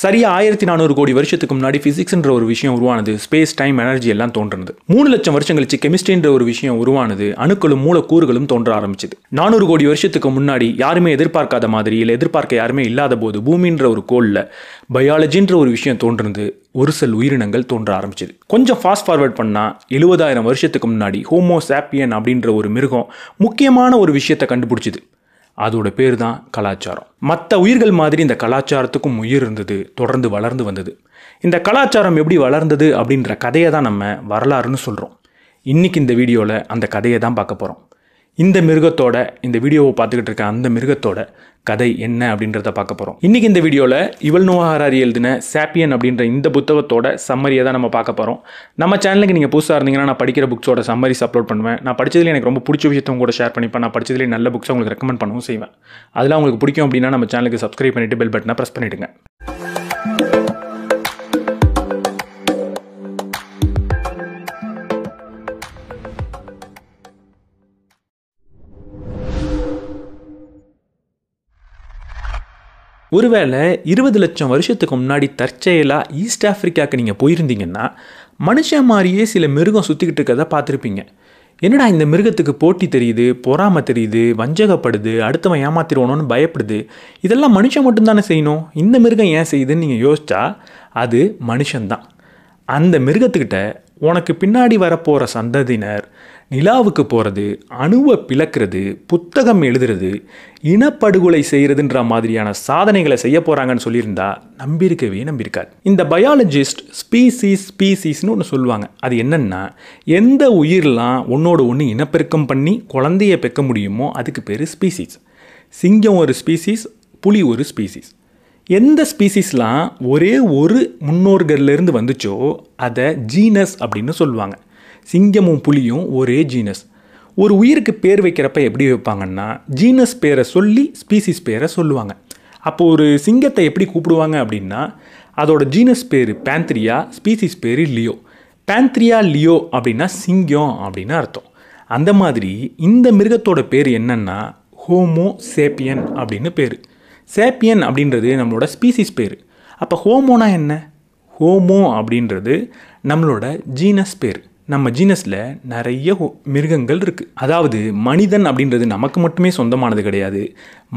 சரியா 1400 கோடி வருஷத்துக்கு முன்னாடி பிசிக்ஸ்ன்ற ஒரு விஷயம் உருவானது. ஸ்பேஸ், டைம், எனர்ஜி எல்லாம் தோன்றுனது. 3 லட்சம் வருஷம் கழிச்சு கெமிஸ்ட்ரின்ற ஒரு விஷயம் உருவானது. அணுக்களும் மூலக்கூறுகளும் தோன்ற ஆரம்பிச்சது. 400 கோடி வருஷத்துக்கு முன்னாடி யாருமே எதிர்பார்க்காத மாதிரி இல்லை எதிர்பார்க்க யாருமே இல்லாத போது பூமின்ற ஒரு கோள்ல பயாலஜின்ற ஒரு விஷயம் தோன்றுனது. ஒரு சில உயிரினங்கள் தோன்ற ஆரம்பிச்சது. கொஞ்சம் ஃபாஸ்ட் ஃபார்வர்ட் பண்ணா 70,000 வருஷத்துக்கு முன்னாடி ஹோமோ சாப்பியன் அப்படின்ற ஒரு மிருகம் முக்கியமான ஒரு விஷயத்தை கண்டுபிடிச்சிது. அதோட பேர் தான் கலாச்சாரம். மற்ற உயிர்கள் மாதிரி இந்த கலாச்சாரத்துக்கும் உயிர் இருந்தது, தொடர்ந்து வளர்ந்து வந்தது. இந்த கலாச்சாரம் எப்படி வளர்ந்தது அப்படின்ற கதையை தான் நம்ம வரலாறுன்னு சொல்கிறோம். இன்றைக்கி இந்த வீடியோவில் அந்த கதையை தான் பார்க்க போகிறோம். இந்த மிருகத்தோட, இந்த வீடியோவை பார்த்துக்கிட்டு இருக்க அந்த மிருகத்தோட கதை என்ன அப்படின்றத பார்க்க போகிறோம். இன்றைக்கி இந்த வீடியோவில் யுவல் நோவா ஹராரி எழுதின சாப்பியன் அப்படின்ற இந்த புத்தகத்தோட சம்மரியை தான் நம்ம பார்க்க போகிறோம். நம்ம சேனலுக்கு நீங்கள் புதுசாக இருந்தீங்கன்னா நான் படிக்கிற புக்ஸோட சம்மரிஸ் அப்லோட் பண்ணுவேன். நான் படித்ததில் எனக்கு ரொம்ப பிடிச்ச விஷயத்தை கூட ஷேர் பண்ணிப்பேன். நான் படித்ததிலே நல்ல புக்ஸை உங்களுக்கு ரெக்கமெண்ட் பண்ணவும் செய்வேன். அதெல்லாம் உங்களுக்கு பிடிக்கும் அப்படின்னா நம்ம சேனலுக்கு சப்ஸ்கிரைப் பண்ணிவிட்டு பெல் பட்டனை ப்ரெஸ் பண்ணிவிடுங்க. ஒருவேளை 20 லட்சம் வருஷத்துக்கு முன்னாடி தற்செயலாக ஈஸ்ட் ஆஃப்ரிக்காவுக்கு நீங்கள் போயிருந்தீங்கன்னா மனுஷன் மாதிரியே சில மிருகம் சுற்றிக்கிட்டு இருக்கிறத பார்த்துருப்பீங்க. என்னடா இந்த மிருகத்துக்கு போட்டி தெரியுது, பொறாமை தெரியுது, வஞ்சகப்படுது, அடுத்தவன் ஏமாத்திடுவானோன்னு பயப்படுது, இதெல்லாம் மனுஷன் மட்டும்தானே செய்யணும், இந்த மிருகம் ஏன் செய்யுதுன்னு நீங்கள் யோசிச்சா அது மனுஷன்தான். அந்த மிருகத்துக்கிட்ட உனக்கு பின்னாடி வரப்போகிற சந்ததியினர் நிலாவுக்கு போகிறது, அணுவை பிளக்கிறது, புத்தகம் எழுதுறது, இனப்படுகொலை செய்கிறதுன்ற மாதிரியான சாதனைகளை செய்ய போகிறாங்கன்னு சொல்லியிருந்தா நம்பியிருக்காது. இந்த பயாலஜிஸ்ட் ஸ்பீசிஸ்னு ஒன்று சொல்லுவாங்க. அது என்னென்னா, எந்த உயிரெலாம் ஒன்றோடு ஒன்று இனப்பெருக்கம் பண்ணி குழந்தைய பெக்க முடியுமோ அதுக்கு பேர் ஸ்பீசிஸ். சிங்கம் ஒரு ஸ்பீசிஸ், புலி ஒரு ஸ்பீசிஸ். எந்த ஸ்பீசிஸ்லாம் ஒரே ஒரு முன்னோர்கள்லேருந்து வந்துச்சோ அதை ஜீனஸ் அப்படின்னு சொல்லுவாங்க. சிங்கமும் புலியும் ஒரே ஜீனஸ். ஒரு உயிருக்கு பேர் வைக்கிறப்ப எப்படி வைப்பாங்கன்னா, ஜீனஸ் பேரை சொல்லி ஸ்பீசிஸ் பேரை சொல்லுவாங்க. அப்போ ஒரு சிங்கத்தை எப்படி கூப்பிடுவாங்க அப்படின்னா, அதோட ஜீனஸ் பேர் பேந்த்ரியா, ஸ்பீசிஸ் பேர் லியோ. பேந்த்ரியா லியோ அப்படின்னா சிங்கம் அப்படின்னு அர்த்தம். அந்த மாதிரி இந்த மிருகத்தோட பேர் என்னன்னா ஹோமோ சேப்பியன் அப்படின்னு பேர். சேப்பியன் அப்படின்றது நம்மளோட ஸ்பீசிஸ் பேர். அப்போ ஹோமோனா என்ன? ஹோமோ அப்படின்றது நம்மளோட ஜீனஸ் பேர். நம்ம ஜீனஸில் நிறைய மிருகங்கள் இருக்குது. அதாவது மனிதன் அப்படின்றது நமக்கு மட்டுமே சொந்தமானது கிடையாது.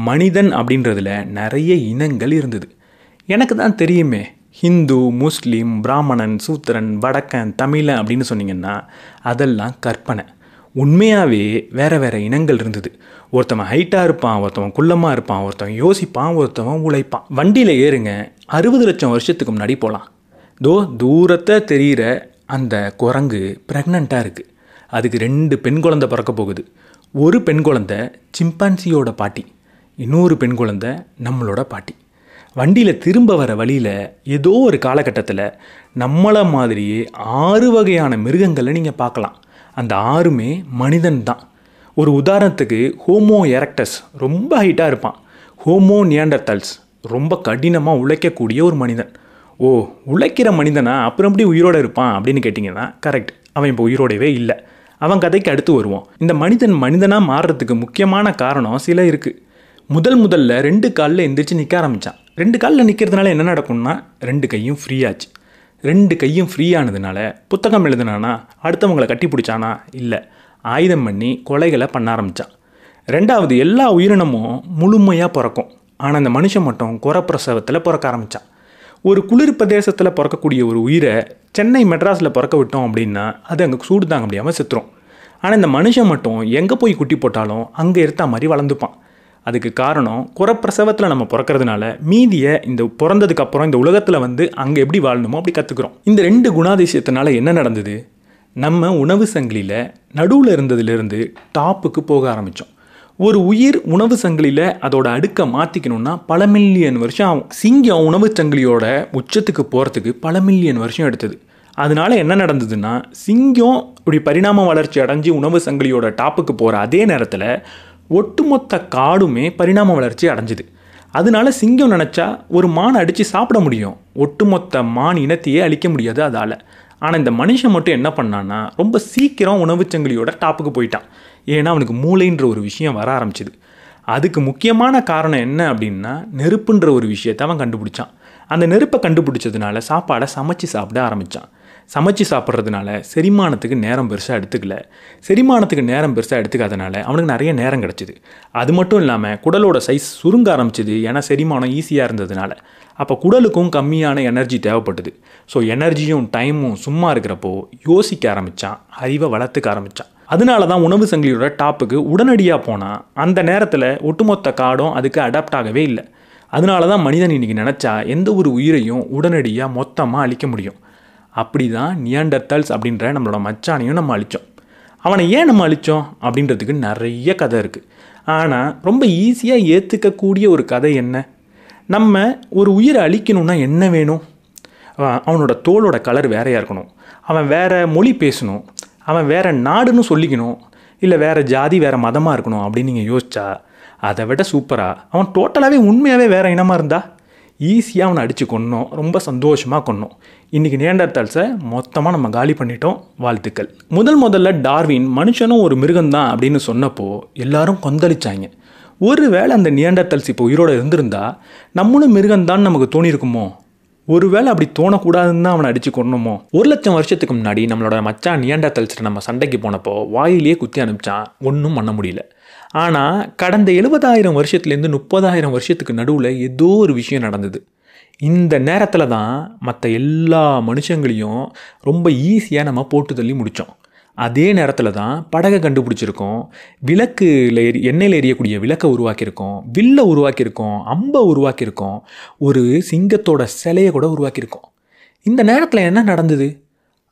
மனிதன் அப்படின்றதுல நிறைய இனங்கள் இருந்தது. எனக்கு தான் தெரியுமே, ஹிந்து, முஸ்லீம், பிராமணன், சூத்திரன், வடக்கன், தமிழன் அப்படின்னு சொன்னீங்கன்னா அதெல்லாம் கற்பனை. உண்மையாகவே வேறு வேறு இனங்கள் இருந்தது. ஒருத்தவன் ஹைட்டாக இருப்பான், ஒருத்தவன் குள்ளமாக இருப்பான், ஒருத்தவன் யோசிப்பான், ஒருத்தவன் உழைப்பான். வண்டியில் ஏறுங்க, 60 லட்சம் வருஷத்துக்கு முன்னாடி போகலாம். தூரத்தை தெரிகிற அந்த குரங்கு ப்ரெக்னெண்ட்டாக இருக்குது. அதுக்கு 2 பெண் குழந்தை பிறக்க போகுது. ஒரு பெண் குழந்தை சிம்பான்சியோட பாட்டி, இன்னொரு பெண் குழந்தை நம்மளோட பாட்டி. வண்டியில் திரும்ப வர வழியில் ஏதோ ஒரு காலகட்டத்தில் நம்மளை மாதிரியே 6 வகையான மிருகங்களை நீங்கள் பார்க்கலாம். அந்த 6மே மனிதன் தான். ஒரு உதாரணத்துக்கு ஹோமோ எரக்டஸ் ரொம்ப ஹைட்டாக இருப்பான். ஹோமோ நியாண்டர்தல்ஸ் ரொம்ப கடினமாக உழைக்கக்கூடிய ஒரு மனிதன். ஓ, உழைக்கிற மனிதனா, அப்புறம் எப்படி உயிரோடு இருப்பான் அப்படின்னு கேட்டிங்கன்னா கரெக்ட், அவன் இப்போ உயிரோடவே இல்லை. அவன் கதைக்கு அடுத்து வருவோம். இந்த மனிதனாக மாறுறதுக்கு முக்கியமான காரணம் சில இருக்குது. முதல்ல 2 காலில் எந்திரிச்சு நிற்க ஆரம்பித்தான். 2 காலில் நிற்கிறதுனால என்ன நடக்கும்னா 2 கையும் ஃப்ரீயாச்சு. 2 கையும் ஃப்ரீயானதுனால புத்தகம் எழுதுனானா, அடுத்தவங்களை கட்டி பிடிச்சானா, இல்லை, ஆயுதம் பண்ணி கொலைகளை பண்ண ஆரம்பித்தான். 2வது, எல்லா உயிரினமும் முழுமையாக பிறக்கும். ஆனால் அந்த மனுஷன் மட்டும் குறப்பிரசவத்தில் பிறக்க ஆரம்பித்தான். ஒரு குளிர் பிரதேசத்தில் பிறக்கக்கூடிய ஒரு உயிரை சென்னை மெட்ராஸில் பிறக்க விட்டோம் அப்படின்னா அது அங்கே சூடு தாங்க முடியாமல் செத்துரும். ஆனால் இந்த மனுஷன் மட்டும் எங்கே போய் குட்டி போட்டாலும் அங்கே இருத்த மாதிரி வளர்ந்துப்பான். அதுக்கு காரணம், குறப்பிரசவத்தில் நம்ம பிறக்கிறதுனால மீதியை இந்த பிறந்ததுக்கப்புறம் இந்த உலகத்தில் வந்து அங்கே எப்படி வாழணுமோ அப்படி கற்றுக்குறோம். இந்த 2 குணாதிசயத்தினால என்ன நடந்தது? நம்ம உணவு சங்கிலியில் நடுவில் இருந்ததுலேருந்து டாப்புக்கு போக ஆரம்பித்தோம். ஒரு உயிர் உணவு சங்கிலியில் அதோட அடுக்கை மாற்றிக்கணுன்னா பல மில்லியன் வருஷம் ஆகும். சிங்கம் உணவு சங்கிலியோட உச்சத்துக்கு போகிறதுக்கு பல மில்லியன் வருஷம் எடுத்தது. அதனால என்ன நடந்ததுன்னா, சிங்கம் இப்படி பரிணாம வளர்ச்சி அடைஞ்சு உணவு சங்கிலியோட டாப்புக்கு போகிற அதே நேரத்தில் ஒட்டுமொத்த காடுமே பரிணாம வளர்ச்சி அடைஞ்சிது. அதனால சிங்கம் நினச்சா ஒரு மானை அடித்து சாப்பிட முடியும், ஒட்டுமொத்த மான் இனத்தையே அழிக்க முடியாது அதால். ஆனால் இந்த மனுஷன் மட்டும் என்ன பண்ணான்னா ரொம்ப சீக்கிரம் உணவுச்சங்கிலியோட டாப்புக்கு போயிட்டான். ஏன்னா அவனுக்கு மூளைன்ற ஒரு விஷயம் வர ஆரம்பிச்சிது. அதுக்கு முக்கியமான காரணம் என்ன அப்படின்னா, நெருப்புன்ற ஒரு விஷயத்தை அவன் கண்டுபிடிச்சான். அந்த நெருப்பை கண்டுபிடிச்சதுனால சாப்பாடை சமைச்சு சாப்பிட ஆரம்பித்தான். சமைச்சு சாப்பிட்றதுனால செரிமானத்துக்கு நேரம் பெருசாக எடுத்துக்கல. செரிமானத்துக்கு நேரம் பெருசாக எடுத்துக்காதனால அவனுக்கு நிறைய நேரம் கிடச்சிது. அது மட்டும் இல்லாமல் குடலோட சைஸ் சுருங்க ஆரம்பிச்சிது, ஏன்னா செரிமானம் ஈஸியாக இருந்ததுனால. அப்போ குடலுக்கும் கம்மியான எனர்ஜி தேவைப்பட்டது. ஸோ எனர்ஜியும் டைமும் சும்மா இருக்கிறப்போ யோசிக்க ஆரம்பித்தான், அறிவை வளர்த்துக்க ஆரம்பித்தான். அதனால தான் உணவு சங்கிலியோட டாப்புக்கு உடனடியாக போனால் அந்த நேரத்தில் ஒட்டுமொத்த காடும் அதுக்கு அடாப்ட் ஆகவே இல்லை. அதனால தான் மனிதன் இன்றைக்கி நினச்சா எந்த ஒரு உயிரையும் உடனடியாக மொத்தமாக அழிக்க முடியும். அப்படி தான் நியாண்டர்தால்ஸ் அப்படின்ற நம்மளோட மச்சானையும் நம்ம அழித்தோம். அவனை ஏன் நம்ம அழித்தோம் அப்படின்றதுக்கு நிறைய கதை இருக்குது. ஆனால் ரொம்ப ஈஸியாக ஏற்றுக்கக்கூடிய ஒரு கதை என்ன, நம்ம ஒரு உயிரை அழிக்கணும்னா என்ன வேணும்? அவனோட தோலோட கலர் வேறையாக இருக்கணும், அவன் வேறு மொழி பேசணும், அவன் வேறு நாடுன்னு சொல்லிக்கணும், இல்லை வேறு ஜாதி வேறு மதமாக இருக்கணும் அப்படின்னு நீங்கள் யோசிச்சா அதை விட சூப்பராக அவன் டோட்டலாகவே உண்மையாகவே வேறு இனமாக இருந்தால் ஈஸியாக அவனை அடித்து கொன்னோம், ரொம்ப சந்தோஷமாக கொன்னோம். இன்றைக்கி நியாண்டர்தால்ஸை மொத்தமாக நம்ம காலி பண்ணிட்டோம். வாழ்த்துக்கள். முதல்ல டார்வின் மனுஷனும் ஒரு மிருகம்தான் அப்படின்னு சொன்னப்போ எல்லாரும் கொந்தளிச்சாங்க. ஒருவேளை அந்த நியாண்டர்தால்ஸ் இப்போ உயிரோடு இருந்திருந்தா நம்மளும் மிருகம்தான் நமக்கு தோணியிருக்குமோ? ஒருவேளை அப்படி தோணக்கூடாதுன்னு தான் அவனை அடித்து கொன்னோமோ? 1,00,000 வருஷத்துக்கு முன்னாடி நம்மளோட மச்சான் நியாண்டர்தால்ஸ்ட்டு நம்ம சண்டைக்கு போனப்போ வாயிலேயே குத்தி அனுப்பிச்சான், ஒன்றும் பண்ண முடியல. ஆனால் கடந்த 70,000 வருஷத்துலேருந்து 30,000 வருஷத்துக்கு நடுவில் ஏதோ ஒரு விஷயம் நடந்தது. இந்த நேரத்தில் தான் மற்ற எல்லா மனுஷங்களையும் ரொம்ப ஈஸியாக நம்ம போட்டு தள்ளி முடித்தோம். அதே நேரத்தில் தான் படகை கண்டுபிடிச்சிருக்கோம், விளக்குல எண்ணெயில் எரியக்கூடிய விளக்கை உருவாக்கியிருக்கோம், வில்லை உருவாக்கியிருக்கோம், அம்பை உருவாக்கியிருக்கோம், ஒரு சிங்கத்தோட சிலையை கூட உருவாக்கியிருக்கோம். இந்த நேரத்தில் என்ன நடந்தது?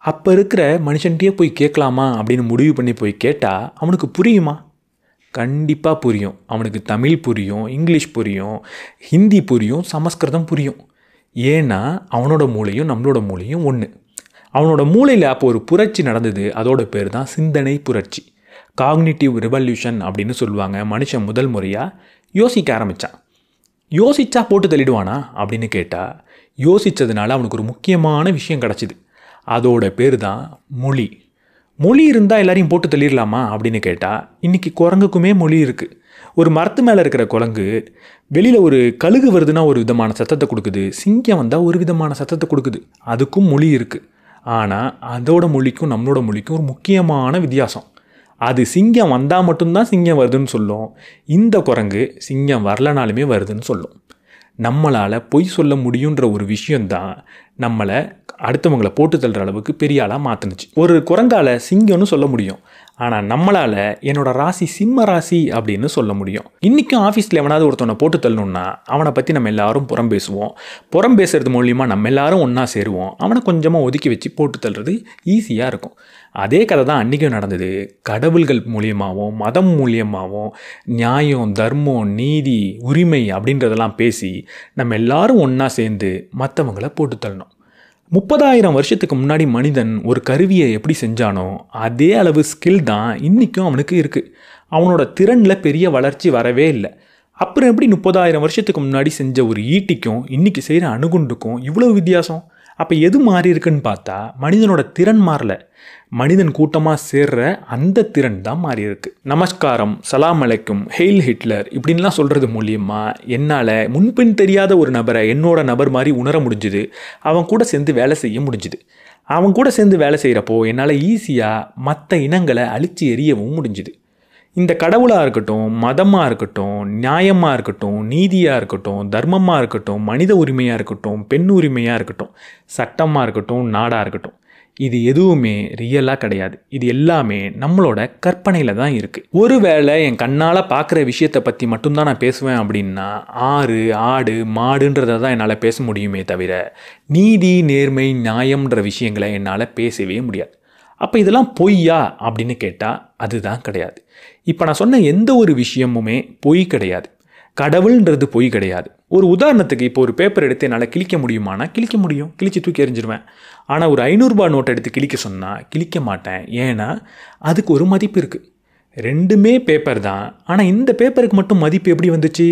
அப்போ இருக்கிற மனுஷன்கிட்டயே போய் கேட்கலாமா அப்படின்னு முடிவு பண்ணி போய் கேட்டால் அவனுக்கு புரியுமா? கண்டிப்பாக புரியும். அவனுக்கு தமிழ் புரியும், இங்கிலீஷ் புரியும், ஹிந்தி புரியும், சமஸ்கிருதம் புரியும். ஏன்னா அவனோட மூளையும் நம்மளோட மூளையும் ஒன்று. அவனோட மூளையில் அப்போ ஒரு புரட்சி நடந்தது. அதோட பேர் தான் சிந்தனை புரட்சி, காக்னிட்டிவ் ரெவல்யூஷன் அப்படின்னு சொல்லுவாங்க. மனுஷன் முதல் முறையாக யோசிக்க ஆரம்பித்தான். யோசிச்சா போட்டு தள்ளிடுவானா அப்படின்னு கேட்டால், யோசித்ததுனால அவனுக்கு ஒரு முக்கியமான விஷயம் கிடச்சிது. அதோட பேர் தான் மொழி. மொழி இருந்தால் எல்லாரையும் போட்டு தள்ளிடலாமா அப்படின்னு கேட்டால், இன்றைக்கி குரங்குக்குமே மொழி இருக்குது. ஒரு மரத்து மேலே இருக்கிற குரங்கு வெளியில் ஒரு கழுகு வருதுன்னா ஒரு விதமான சத்தத்தை கொடுக்குது, சிங்கம் வந்தால் ஒரு விதமான சத்தத்தை கொடுக்குது. அதுக்கும் மொழி இருக்குது. ஆனால் அதோட மொழிக்கும் நம்மளோட மொழிக்கும் ஒரு முக்கியமான வித்தியாசம். அது சிங்கம் வந்தால் மட்டும்தான் சிங்கம் வருதுன்னு சொல்லும், இந்த குரங்கு சிங்கம் வரலனாலுமே வருதுன்னு சொல்லும். நம்மளால் பொய் சொல்ல முடியுன்ற ஒரு விஷயந்தான் நம்மளை அடுத்தவங்களை போட்டு தள்ளுற அளவுக்கு பெரிய ஆளாக மாற்றுனுச்சு. ஒரு குரங்கால சிங்கம்னு சொல்ல முடியும், ஆனால் நம்மளால் என்னோடய ராசி சிம்ம ராசி அப்படின்னு சொல்ல முடியும். இன்றைக்கும் ஆஃபீஸில் எவனாவது ஒருத்தவனை போட்டு தள்ளணுன்னா அவனை பற்றி நம்ம எல்லாரும் புறம் பேசுவோம். புறம் பேசுறது மூலிமா நம்ம எல்லாரும் ஒன்றா சேருவோம். அவனை கொஞ்சமாக ஒதுக்கி வச்சு போட்டு தள்ளுறது ஈஸியாக இருக்கும். அதே கதை தான் அன்றைக்கும் நடந்தது. கடவுள்கள் மூலியமாகவும் மதம் மூலியமாகவும் நியாயம், தர்மம், நீதி, உரிமை அப்படின்றதெல்லாம் பேசி நம்ம எல்லாரும் ஒன்றா சேர்ந்து மற்றவங்களை போட்டு தள்ளணும். 30,000 வருஷத்துக்கு முன்னாடி மனிதன் ஒரு கருவியை எப்படி செஞ்சானோ அதே அளவு ஸ்கில் தான் இன்றைக்கும் அவனுக்கு இருக்குது. அவனோட திறனில் பெரிய வளர்ச்சி வரவே இல்லை. அப்புறம் எப்படி 30,000 வருஷத்துக்கு முன்னாடி செஞ்ச ஒரு ஈட்டிக்கும் இன்றைக்கி செய்கிற அணுகுண்டுக்கும் இவ்வளோ வித்தியாசம்? அப்போ எது மாறி இருக்குன்னு பார்த்தா மனிதனோட திறன் மாறல, மனிதன் கூட்டமாக சேர்ற அந்த திறன் தான் மாறி இருக்கு. நமஸ்காரம், சலாம் அலைக்கும், ஹெயில் ஹிட்லர் இப்படின்லாம் சொல்கிறது மூலியமாக என்னால் முன்பின் தெரியாத ஒரு நபரை என்னோட நபர் மாதிரி உணர முடிஞ்சுது. அவன் கூட சேர்ந்து வேலை செய்ய முடிஞ்சுது. அவன் கூட சேர்ந்து வேலை செய்கிறப்போ என்னால் ஈஸியாக மற்ற இனங்களை அழித்து எறியவும் முடிஞ்சுது. இந்த கடவுளாக இருக்கட்டும், மதமாக இருக்கட்டும், நியாயமாக இருக்கட்டும், நீதியாக இருக்கட்டும், தர்மமாக இருக்கட்டும், மனித உரிமையாக இருக்கட்டும், பெண் உரிமையாக இருக்கட்டும், சட்டமாக இருக்கட்டும், நாடாக இருக்கட்டும், இது எதுவுமே ரியலாக கிடையாது. இது எல்லாமே நம்மளோட கற்பனையில் தான் இருக்குது. ஒருவேளை என் கண்ணால் பார்க்குற விஷயத்தை பற்றி மட்டும்தான் நான் பேசுவேன் அப்படின்னா ஆறு, ஆடு, மாடுன்றதை தான் என்னால் பேச முடியுமே தவிர நீதி, நேர்மை, நியாயம்ன்ற விஷயங்களை என்னால் பேசவே முடியாது. அப்போ இதெல்லாம் பொய்யா அப்படின்னு கேட்டால் அதுதான் கிடையாது. இப்போ நான் சொன்ன எந்த ஒரு விஷயமுமே பொய் கிடையாது. கடவுள்ன்றது பொய் கிடையாது. ஒரு உதாரணத்துக்கு இப்போ ஒரு பேப்பர் எடுத்து என்னால் கிழிக்க முடியுமானா கிழிக்க முடியும், கிழிச்சு தூக்கி எறிஞ்சிருவேன். ஆனால் ஒரு 500 ரூபாய் நோட்டை எடுத்து கிழிக்க சொன்னால் கிழிக்க மாட்டேன். ஏன்னா அதுக்கு ஒரு மதிப்பு இருக்குது. ரெண்டுமே பேப்பர் தான். ஆனால் இந்த பேப்பருக்கு மட்டும் மதிப்பு எப்படி வந்துச்சு?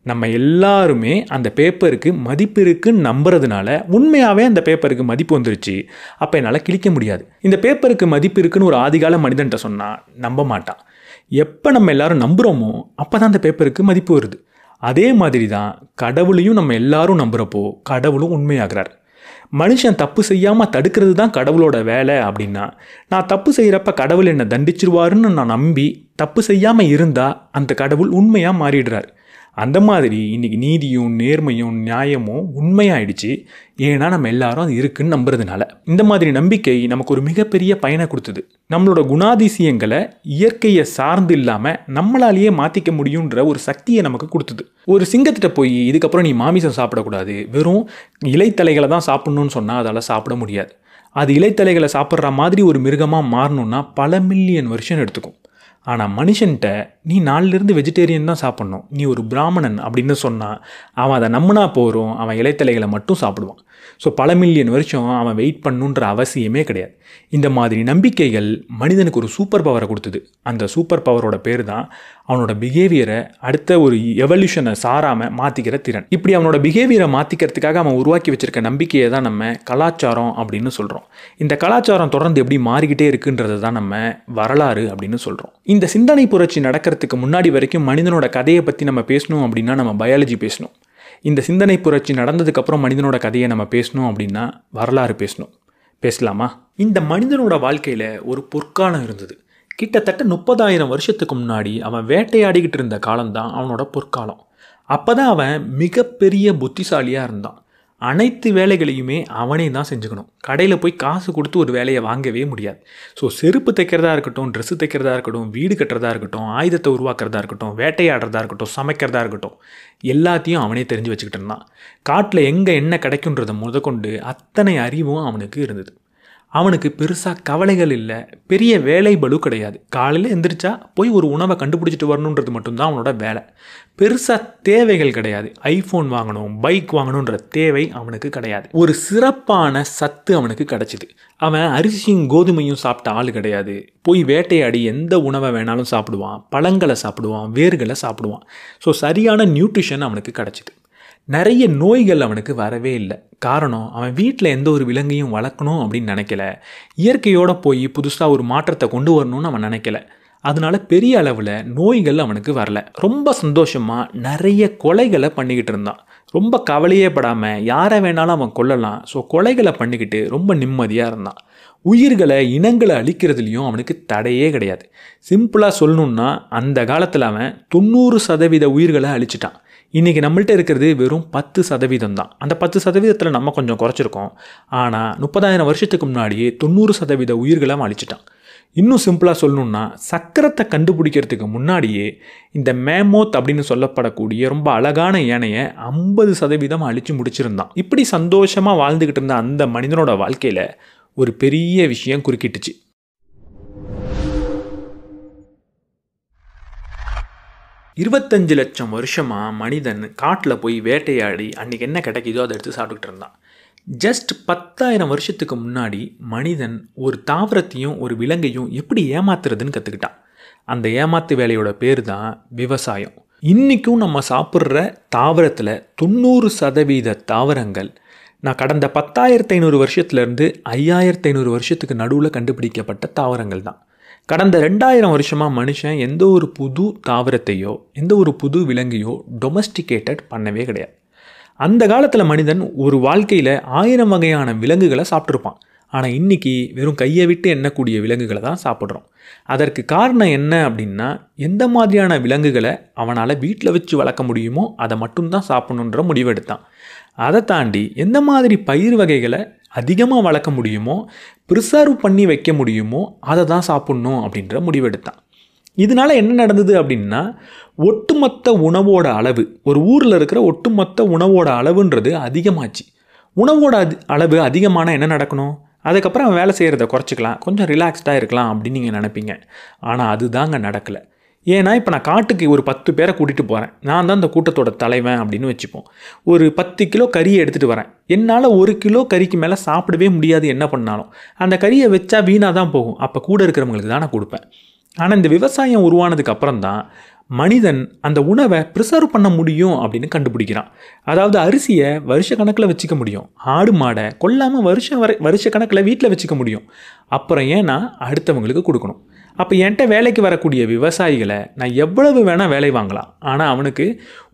நம்ம எல்லாருமே அந்த பேப்பருக்கு மதிப்பு இருக்குன்னு நம்புறதுனால உண்மையாகவே அந்த பேப்பருக்கு மதிப்பு வந்துருச்சு. அப்போ என்னால் கிழிக்க முடியாது. இந்த பேப்பருக்கு மதிப்பு இருக்குன்னு ஒரு ஆதிகால மனிதன்கிட்ட சொன்னால் நம்ப மாட்டான். எப்போ நம்ம எல்லாரும் நம்புகிறோமோ அப்போ தான் அந்த பேப்பருக்கு மதிப்பு வருது. அதே மாதிரி தான் கடவுளையும் நம்ம எல்லாரும் நம்புகிறப்போ கடவுளும் உண்மையாகிறார். மனுஷன் தப்பு செய்யாமல் தடுக்கிறது தான் கடவுளோட வேலை அப்படின்னா, நான் தப்பு செய்கிறப்ப கடவுள் என்னை தண்டிச்சிருவாருன்னு நான் நம்பி தப்பு செய்யாமல் இருந்தால் அந்த கடவுள் உண்மையாக மாறிடுறார். அந்த மாதிரி இன்றைக்கி நீதியும் நேர்மையும் நியாயமும் உண்மையாயிடுச்சு. ஏன்னா நம்ம எல்லாரும் அது இருக்குன்னு நம்புறதுனால. இந்த மாதிரி நம்பிக்கை நமக்கு ஒரு மிகப்பெரிய பயனை கொடுத்தது. நம்மளோட குணாதிசயங்களை இயற்கையை சார்ந்து இல்லாமல் நம்மளாலேயே மாற்றிக்க முடியுன்ற ஒரு சக்தியை நமக்கு கொடுத்தது. ஒரு சிங்கத்திட்ட போய் இதுக்கப்புறம் நீ மாமிசம் சாப்பிடக்கூடாது, வெறும் இலைத்தலைகளை தான் சாப்பிட்ணுன்னு சொன்னால் அதால் சாப்பிட முடியாது. அது இலைத்தலைகளை சாப்பிட்ற மாதிரி ஒரு மிருகமாக மாறணுன்னா பல மில்லியன் வருஷம் எடுத்துக்கும். ஆனால் மனுஷன்கிட்ட நீ நாளிலிருந்து வெஜிடேரியன் தான் சாப்பிட்ணும், நீ ஒரு பிராமணன் அப்படின்னு சொன்னால் அவன் அதை நம்பினா போகிறோம், அவன் இலைத்தலைகளை மட்டும் சாப்பிடுவான். ஸோ பல மில்லியன் வருஷம் அவன் வெயிட் பண்ணுன்ற அவசியமே கிடையாது. இந்த மாதிரி நம்பிக்கைகள் மனிதனுக்கு ஒரு சூப்பர் பவரை கொடுத்தது. அந்த சூப்பர் பவரோட பேர் தான் அவனோட பிஹேவியரை அடுத்த ஒரு எவல்யூஷனை சாராமல் மாற்றிக்கிற திறன். இப்படி அவனோட பிஹேவியரை மாற்றிக்கிறதுக்காக அவன் உருவாக்கி வச்சிருக்க நம்பிக்கையை தான் நம்ம கலாச்சாரம் அப்படின்னு சொல்கிறோம். இந்த கலாச்சாரம் தொடர்ந்து எப்படி மாறிக்கிட்டே இருக்குன்றது தான் நம்ம வரலாறு அப்படின்னு சொல்கிறோம். இந்த சிந்தனை புரட்சி நடக்கிறதுக்கு முன்னாடி வரைக்கும் மனிதனோட கதையை பற்றி நம்ம பேசணும் அப்படின்னா நம்ம பயாலஜி பேசணும். இந்த சிந்தனை புரட்சி நடந்ததுக்கப்புறம் மனிதனோட கதையை நம்ம பேசணும் அப்படின்னா வரலாறு பேசணும். பேசலாமா? இந்த மனிதனோட வாழ்க்கையில் ஒரு பொற்காலம் இருந்தது. கிட்டத்தட்ட 30,000 வருஷத்துக்கு முன்னாடி அவன் வேட்டையாடிக்கிட்டு இருந்த காலம்தான் அவனோட பொற்காலம். அப்போ தான் அவன் மிகப்பெரிய புத்திசாலியாக இருந்தான். அனைத்து வேலைகளையுமே அவனே தான் செஞ்சுக்கணும். கடையில் போய் காசு கொடுத்து ஒரு வேலையை வாங்கவே முடியாது. ஸோ செருப்பு தைக்கிறதா இருக்கட்டும், ட்ரெஸ்ஸு தைக்கிறதா இருக்கட்டும், வீடு கட்டுறதா இருக்கட்டும், ஆயுதத்தை உருவாக்குறதா இருக்கட்டும், வேட்டையாடுறதா இருக்கட்டும், சமைக்கிறதா இருக்கட்டும், எல்லாத்தையும் அவனே தெரிஞ்சு வச்சுக்கிட்டு இருந்தான். காட்டில் எங்கே என்ன கிடைக்குன்றதை முதற்கொண்டு அத்தனை அறிவும் அவனுக்கு இருந்தது. அவனுக்கு பெருசாக கவலைகள் இல்லை, பெரிய வேலை பளு கிடையாது. காலையில் எந்திரிச்சா போய் ஒரு உணவை கண்டுபிடிச்சிட்டு வரணுன்றது மட்டும்தான் அவனோட வேலை. பெருசாக தேவைகள் கிடையாது. ஐஃபோன் வாங்கணும், பைக் வாங்கணுன்ற தேவை அவனுக்கு கிடையாது. ஒரு சிறப்பான சத்து அவனுக்கு கிடச்சிது. அவன் அரிசியும் கோதுமையும் சாப்பிட்ட ஆள் கிடையாது. போய் வேட்டையாடி எந்த உணவை வேணாலும் சாப்பிடுவான், பழங்களை சாப்பிடுவான், வேர்களை சாப்பிடுவான். ஸோ சரியான நியூட்ரிஷன் அவனுக்கு கிடச்சிது. நிறைய நோய்கள் அவனுக்கு வரவே இல்லை. காரணம், அவன் வீட்டில் எந்த ஒரு விலங்கையும் வளர்க்கணும் அப்படின்னு நினைக்கல. இயற்கையோடு போய் புதுசாக ஒரு மாற்றத்தை கொண்டு வரணும்னு அவன் நினைக்கல. அதனால பெரிய அளவில் நோய்கள் அவனுக்கு வரல. ரொம்ப சந்தோஷமாக நிறைய கொலைகளை பண்ணிக்கிட்டு இருந்தான். ரொம்ப கவலையே படாமல் யாரை வேணாலும் அவன் கொல்லலாம். ஸோ கொலைகளை பண்ணிக்கிட்டு ரொம்ப நிம்மதியாக இருந்தான். உயிர்களை இனங்களை அழிக்கிறதுலையும் அவனுக்கு தடையே கிடையாது. சிம்பிளாக சொல்லணுன்னா அந்த காலத்தில் அவன் 90% உயிர்களை அழிச்சிட்டான். இன்றைக்கி நம்மள்ட்ட இருக்கிறது வெறும் 10% தான். அந்த 10%த்தில் நம்ம கொஞ்சம் குறைச்சிருக்கோம். ஆனால் 30,000 வருஷத்துக்கு முன்னாடியே 90% உயிர்களை அவன் அழிச்சிட்டான். இன்னும் சிம்பிளாக சொல்லணுன்னா, சக்கரத்தை கண்டுபிடிக்கிறதுக்கு முன்னாடியே இந்த மேமோத் அப்படின்னு சொல்லப்படக்கூடிய ரொம்ப அழகான யானையை 50% அழித்து முடிச்சிருந்தான். இப்படி சந்தோஷமாக வாழ்ந்துக்கிட்டு இருந்த அந்த மனிதனோட வாழ்க்கையில் ஒரு பெரிய விஷயம் குறுக்கிட்டுச்சு. 25 லட்சம் வருஷமாக மனிதன் காட்டில் போய் வேட்டையாடி அன்றைக்கி என்ன கிடைக்கிதோ அதை எடுத்து சாப்பிட்டுக்கிட்டு இருந்தான். ஜஸ்ட் 10,000 வருஷத்துக்கு முன்னாடி மனிதன் ஒரு தாவரத்தையும் ஒரு விலங்கையும் எப்படி ஏமாத்துறதுன்னு கற்றுக்கிட்டான். அந்த ஏமாத்து வேலையோட பேர் தான் விவசாயம். இன்றைக்கும் நம்ம சாப்பிட்ற தாவரத்தில் 90% தாவரங்கள் நான் கடந்த 10,500 வருஷத்துலேருந்து 5,500 வருஷத்துக்கு நடுவில் கண்டுபிடிக்கப்பட்ட தாவரங்கள் தான். கடந்த 2000 வருஷமாக மனுஷன் எந்த ஒரு புது தாவரத்தையோ எந்த ஒரு புது விலங்கையோ டொமஸ்டிகேட்டட் பண்ணவே கிடையாது. அந்த காலத்தில் மனிதன் ஒரு வாழ்க்கையில் 1000 வகையான விலங்குகளை சாப்பிட்ருப்பான். ஆனால் இன்றைக்கி வெறும் கையை விட்டு எண்ணக்கூடிய விலங்குகளை தான் சாப்பிட்றோம். அதற்கு காரணம் என்ன அப்படின்னா, எந்த மாதிரியான விலங்குகளை அவனால் வீட்டில் வச்சு வளர்க்க முடியுமோ அதை மட்டும்தான் சாப்பிடணுன்ற முடிவெடுத்தான். அதை தாண்டி எந்த மாதிரி பயிர் வகைகளை அதிகமாக வளர்க்க முடியுமோ, ப்ரிசர்வ் பண்ணி வைக்க முடியுமோ அதை தான் சாப்பிட்ணும் அப்படின்ற முடிவெடுத்தான். இதனால் என்ன நடந்தது அப்படின்னா, ஒட்டுமொத்த உணவோட அளவு, ஒரு ஊரில் இருக்கிற ஒட்டுமொத்த உணவோட அளவுன்றது அதிகமாச்சு. உணவோட அளவு அதிகமான என்ன நடக்கணும்? அதுக்கப்புறம் அவன் வேலை செய்கிறத குறைச்சிக்கலாம், கொஞ்சம் ரிலாக்ஸ்டாக இருக்கலாம் அப்படின்னு நீங்கள் நினைப்பீங்க. ஆனால் அதுதாங்க நடக்கலை. ஏன்னா இப்போ நான் காட்டுக்கு ஒரு 10 பேரை கூட்டிகிட்டு போகிறேன். நான் தான் இந்த கூட்டத்தோட தலைவன் அப்படின்னு வச்சுப்போம். ஒரு 10 கிலோ கறியை எடுத்துகிட்டு வரேன். என்னால் 1 கிலோ கறிக்கு மேலே சாப்பிடவே முடியாது. என்ன பண்ணாலும் அந்த கறியை வச்சா வீணாக தான் போகும். அப்போ கூட இருக்கிறவங்களுக்கு தான் நான் கொடுப்பேன். ஆனால் இந்த விவசாயம் உருவானதுக்கு அப்புறம் தான் மனிதன் அந்த உணவை ப்ரிசர்வ் பண்ண முடியும் அப்படின்னு கண்டுபிடிக்கிறான். அதாவது அரிசியை வருஷ கணக்கில் வச்சுக்க முடியும், ஆடு மாடை கொல்லாமல் வருஷ கணக்கில் வீட்டில் வச்சுக்க முடியும். அப்புறம் ஏன்னா அடுத்தவங்களுக்கு கொடுக்கணும். அப்போ என்கிட்ட வேலைக்கு வரக்கூடிய விவசாயிகளை நான் எவ்வளவு வேணால் வேலை வாங்கலாம், ஆனால் அவனுக்கு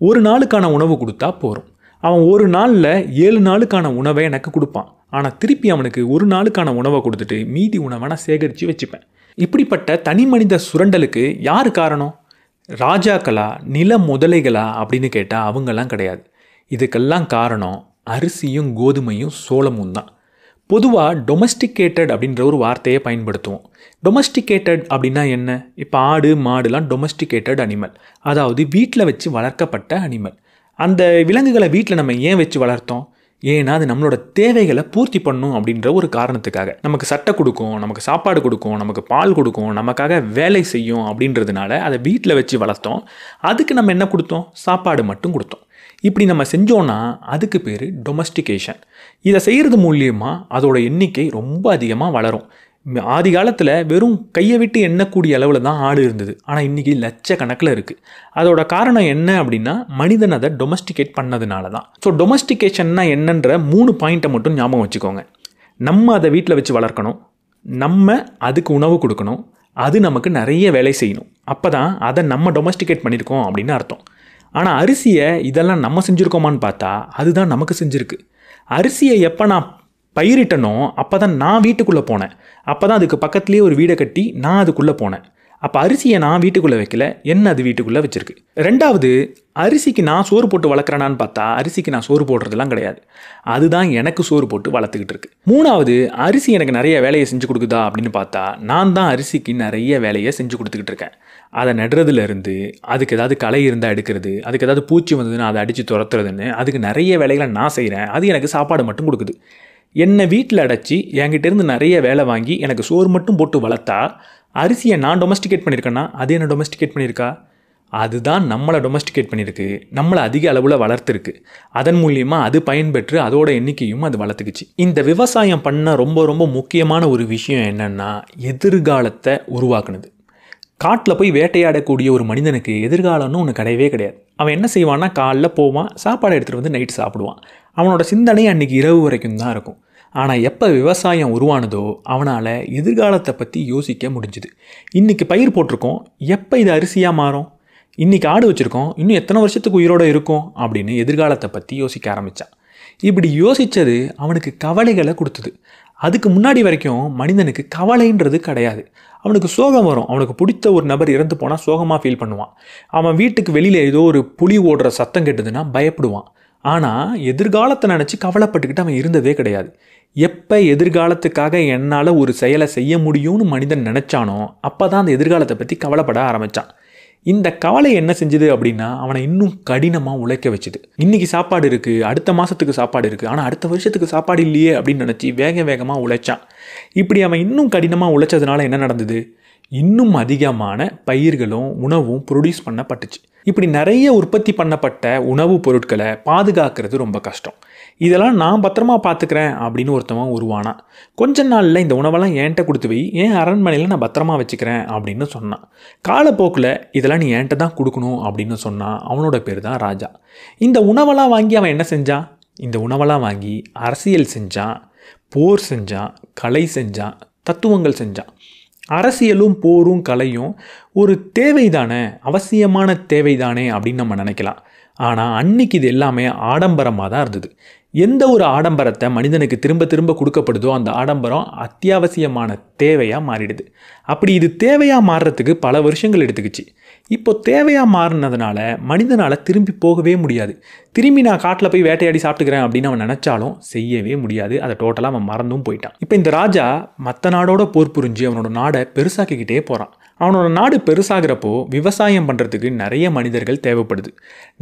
ஒரு நாளுக்கான உணவு கொடுத்தா போதும். அவன் ஒரு நாளில் 7 நாளுக்கான உணவை எனக்கு கொடுப்பான். ஆனால் திருப்பி அவனுக்கு ஒரு நாளுக்கான உணவை கொடுத்துட்டு மீதி உணவை நான் சேகரித்து வச்சுப்பேன். இப்படிப்பட்ட தனி மனித சுரண்டலுக்கு யார் காரணம்? ராஜாக்களா, நில முதலைகளா அப்படின்னு கேட்டால் அவங்கெல்லாம் கிடையாது. இதுக்கெல்லாம் காரணம் அரிசியும் கோதுமையும் சோளமும் தான். பொதுவாக டொமஸ்டிகேட்டட் அப்படின்ற ஒரு வார்த்தையை பயன்படுத்துவோம். டொமஸ்டிகேட்டட் அப்படின்னா என்ன? இப்போ ஆடு மாடுலாம் டொமஸ்டிகேட்டட் அனிமல், அதாவது வீட்டில் வச்சு வளர்க்கப்பட்ட அனிமல். அந்த விலங்குகளை வீட்டில் நம்ம ஏன் வச்சு வளர்த்தோம்? ஏன்னா அது நம்மளோட தேவைகளை பூர்த்தி பண்ணும் அப்படின்ற ஒரு காரணத்துக்காக. நமக்கு சட்டை கொடுக்கும், நமக்கு சாப்பாடு கொடுக்கும், நமக்கு பால் கொடுக்கும், நமக்காக வேலை செய்யும் அப்படின்றதுனால அதை வீட்டில் வச்சு வளர்த்தோம். அதுக்கு நம்ம என்ன கொடுத்தோம்? சாப்பாடு மட்டும் கொடுத்தோம். இப்படி நம்ம செஞ்சோன்னா அதுக்கு பேர் டொமஸ்டிகேஷன். இதை செய்கிறது மூலியமாக அதோட எண்ணிக்கை ரொம்ப அதிகமாக வளரும். ஆதி காலத்தில் வெறும் கையை விட்டு எண்ணக்கூடிய அளவில் தான் ஆடு இருந்தது, ஆனால் இன்றைக்கி லட்சக்கணக்கில் இருக்குது. அதோட காரணம் என்ன அப்படின்னா மனிதன் அதை டொமஸ்டிகேட் பண்ணதுனால தான். ஸோ டொமஸ்டிகேஷன்னா என்னன்ற 3 பாயிண்ட்டை மட்டும் ஞாபகம் வச்சுக்கோங்க. நம்ம அதை வீட்டில் வச்சு வளர்க்கணும், நம்ம அதுக்கு உணவு கொடுக்கணும், அது நமக்கு நிறைய வேலை செய்யணும். அப்போ தான் அதை நம்ம டொமஸ்டிகேட் பண்ணியிருக்கோம் அப்படின்னு அர்த்தம். ஆனால் அரிசியை இதெல்லாம் நம்ம செஞ்சுருக்கோமான்னு பார்த்தா அதுதான் நமக்கு செஞ்சுருக்கு. அரிசியை எப்போ நான் பயிரிட்டனோ அப்போ தான் நான் வீட்டுக்குள்ளே போனேன். அப்போ தான் அதுக்கு பக்கத்துலேயே ஒரு வீடை கட்டி நான் அதுக்குள்ளே போனேன். அப்போ அரிசியை நான் வீட்டுக்குள்ளே வைக்கல, என்ன அது வீட்டுக்குள்ளே வச்சுருக்கு. ரெண்டாவது, அரிசிக்கு நான் சோறு போட்டு வளர்க்குறேனான்னு பார்த்தா அரிசிக்கு நான் சோறு போடுறதுலாம் கிடையாது, அதுதான் எனக்கு சோறு போட்டு வளர்த்துக்கிட்டு இருக்கு. மூணாவது, அரிசி எனக்கு நிறைய வேலையை செஞ்சு கொடுக்குதா அப்படின்னு பார்த்தா நான் தான் அரிசிக்கு நிறைய வேலையை செஞ்சு கொடுத்துக்கிட்டு இருக்கேன். அதை நடுறதுலேருந்து அதுக்கு ஏதாவது களை இருந்தால் எடுக்கிறது, அதுக்கு ஏதாவது பூச்சி வந்ததுன்னா அதை அடித்து துரத்துறதுன்னு அதுக்கு நிறைய வேலைகளை நான் செய்கிறேன். அது எனக்கு சாப்பாடு மட்டும் கொடுக்குது. என்னை வீட்டில் அடைச்சி என்கிட்டேருந்து நிறைய வேலை வாங்கி எனக்கு சோறு மட்டும் போட்டு வளர்த்தா அரிசியை நான் டொமஸ்டிகேட் பண்ணியிருக்கேன்னா அது என்ன டொமஸ்டிகேட் பண்ணியிருக்கா? அதுதான் நம்மளை டொமஸ்டிகேட் பண்ணியிருக்கு, நம்மளை அதிக அளவில் வளர்த்துருக்கு. அதன் மூலியமாக அது பயன்பெற்று அதோட எண்ணிக்கையும் அது வளர்த்துக்குச்சு. இந்த விவசாயம் பண்ண ரொம்ப ரொம்ப முக்கியமான ஒரு விஷயம் என்னென்னா எதிர்காலத்தை உருவாக்குனது. காட்டில் போய் வேட்டையாடக்கூடிய ஒரு மனிதனுக்கு எதிர்காலம்னு ஒன்று கிடையவே கிடையாது. அவன் என்ன செய்வான்னா காலைல போவான், சாப்பாடு எடுத்துகிட்டு வந்து நைட்டு சாப்பிடுவான். அவனோட சிந்தனை அன்றைக்கி இரவு வரைக்கும் தான் இருக்கும். ஆனால் எப்போ விவசாயம் உருவானதோ அவனால் எதிர்காலத்தை பற்றி யோசிக்க முடிஞ்சுது. இன்றைக்கி பயிர் போட்டிருக்கோம், எப்போ இது அரிசியாக மாறும்? இன்றைக்கி ஆடு வச்சுருக்கோம், இன்னும் எத்தனை வருஷத்துக்கு உயிரோடு இருக்கும் அப்படின்னு எதிர்காலத்தை பற்றி யோசிக்க ஆரம்பித்தான். இப்படி யோசித்தது அவனுக்கு கவலைகளை கொடுத்தது. அதுக்கு முன்னாடி வரைக்கும் மனிதனுக்கு கவலைன்றது கிடையாது. அவனுக்கு சோகம் வரும், அவனுக்கு பிடித்த ஒரு நபர் இறந்து போனால் சோகமாக ஃபீல் பண்ணுவான். அவன் வீட்டுக்கு வெளியில் ஏதோ ஒரு புலி ஓடுற சத்தம் கேட்டதுன்னா பயப்படுவான். ஆனால் எதிர்காலத்தை நினச்சி கவலைப்பட்டுக்கிட்டு அவன் இருந்ததே கிடையாது. எப்போ எதிர்காலத்துக்காக என்னால் ஒரு செயலை செய்ய முடியும்னு மனிதன் நினச்சானோ அப்போ தான் அந்த எதிர்காலத்தை பற்றி கவலைப்பட ஆரம்பித்தான். இந்த கவலை என்ன செஞ்சுது அப்படின்னா அவனை இன்னும் கடினமாக உழைக்க வச்சுது. இன்றைக்கி சாப்பாடு இருக்குது, அடுத்த மாதத்துக்கு சாப்பாடு இருக்குது, ஆனால் அடுத்த வருஷத்துக்கு சாப்பாடு இல்லையே அப்படின்னு நினச்சி வேகமாக உழைச்சான். இப்படி அவன் இன்னும் கடினமாக உழைச்சதுனால என்ன நடந்தது? இன்னும் அதிகமான பயிர்களும் உணவும் ப்ரொடியூஸ் பண்ணப்பட்டுச்சு. இப்படி நிறைய உற்பத்தி பண்ணப்பட்ட உணவுப் பொருட்களை பாதுகாக்கிறது ரொம்ப கஷ்டம். இதெல்லாம் நான் பத்திரமா பார்த்துக்கிறேன் அப்படின்னு ஒருத்தவன் உருவானான். கொஞ்ச நாளில் இந்த உணவெல்லாம் என்கிட்ட கொடுத்து வை, ஏன் அரண்மனையில் நான் பத்திரமா வச்சுக்கிறேன் அப்படின்னு சொன்னான். காலப்போக்கில் இதெல்லாம் நீ என்கிட்ட தான் கொடுக்கணும் அப்படின்னு சொன்னான். அவனோட பேர் தான் ராஜா. இந்த உணவெல்லாம் வாங்கி அவன் என்ன செஞ்சான்? இந்த உணவெல்லாம் வாங்கி அரசியல் செஞ்சான், போர் செஞ்சான், கலை செஞ்சான், தத்துவங்கள் செஞ்சான். அரசியலும் போரும் கலையும் ஒரு தேவைதானே, அவசியமான தேவைதானே அப்படின்னு நம்ம நினைக்கலாம். ஆனால் அன்னைக்கு இது எல்லாமே ஆடம்பரமாக தான் இருந்தது. எந்த ஒரு ஆடம்பரத்தை மனிதனுக்கு திரும்ப திரும்ப கொடுக்கப்படுதோ அந்த ஆடம்பரம் அத்தியாவசியமான தேவையாக மாறிடுது. அப்படி இது தேவையாக மாறுறதுக்கு பல வருஷங்கள் எடுத்துக்கிச்சு. இப்போ தேவையாக மாறினதுனால மனிதனால் திரும்பி போகவே முடியாது. திரும்பி நான் காட்டில் போய் வேட்டையாடி சாப்பிட்டுக்கிறேன் அப்படின்னு அவன் நினச்சாலும் செய்யவே முடியாது. அதை டோட்டலாக அவன் மறந்தும் போயிட்டான். இப்போ இந்த ராஜா மற்ற நாடோட போர் புரிஞ்சு அவனோட நாடை பெருசாக்கிக்கிட்டே போகிறான். அவனோட நாடு பெருசாகிறப்போ விவசாயம் பண்ணுறதுக்கு நிறைய மனிதர்கள் தேவைப்படுது.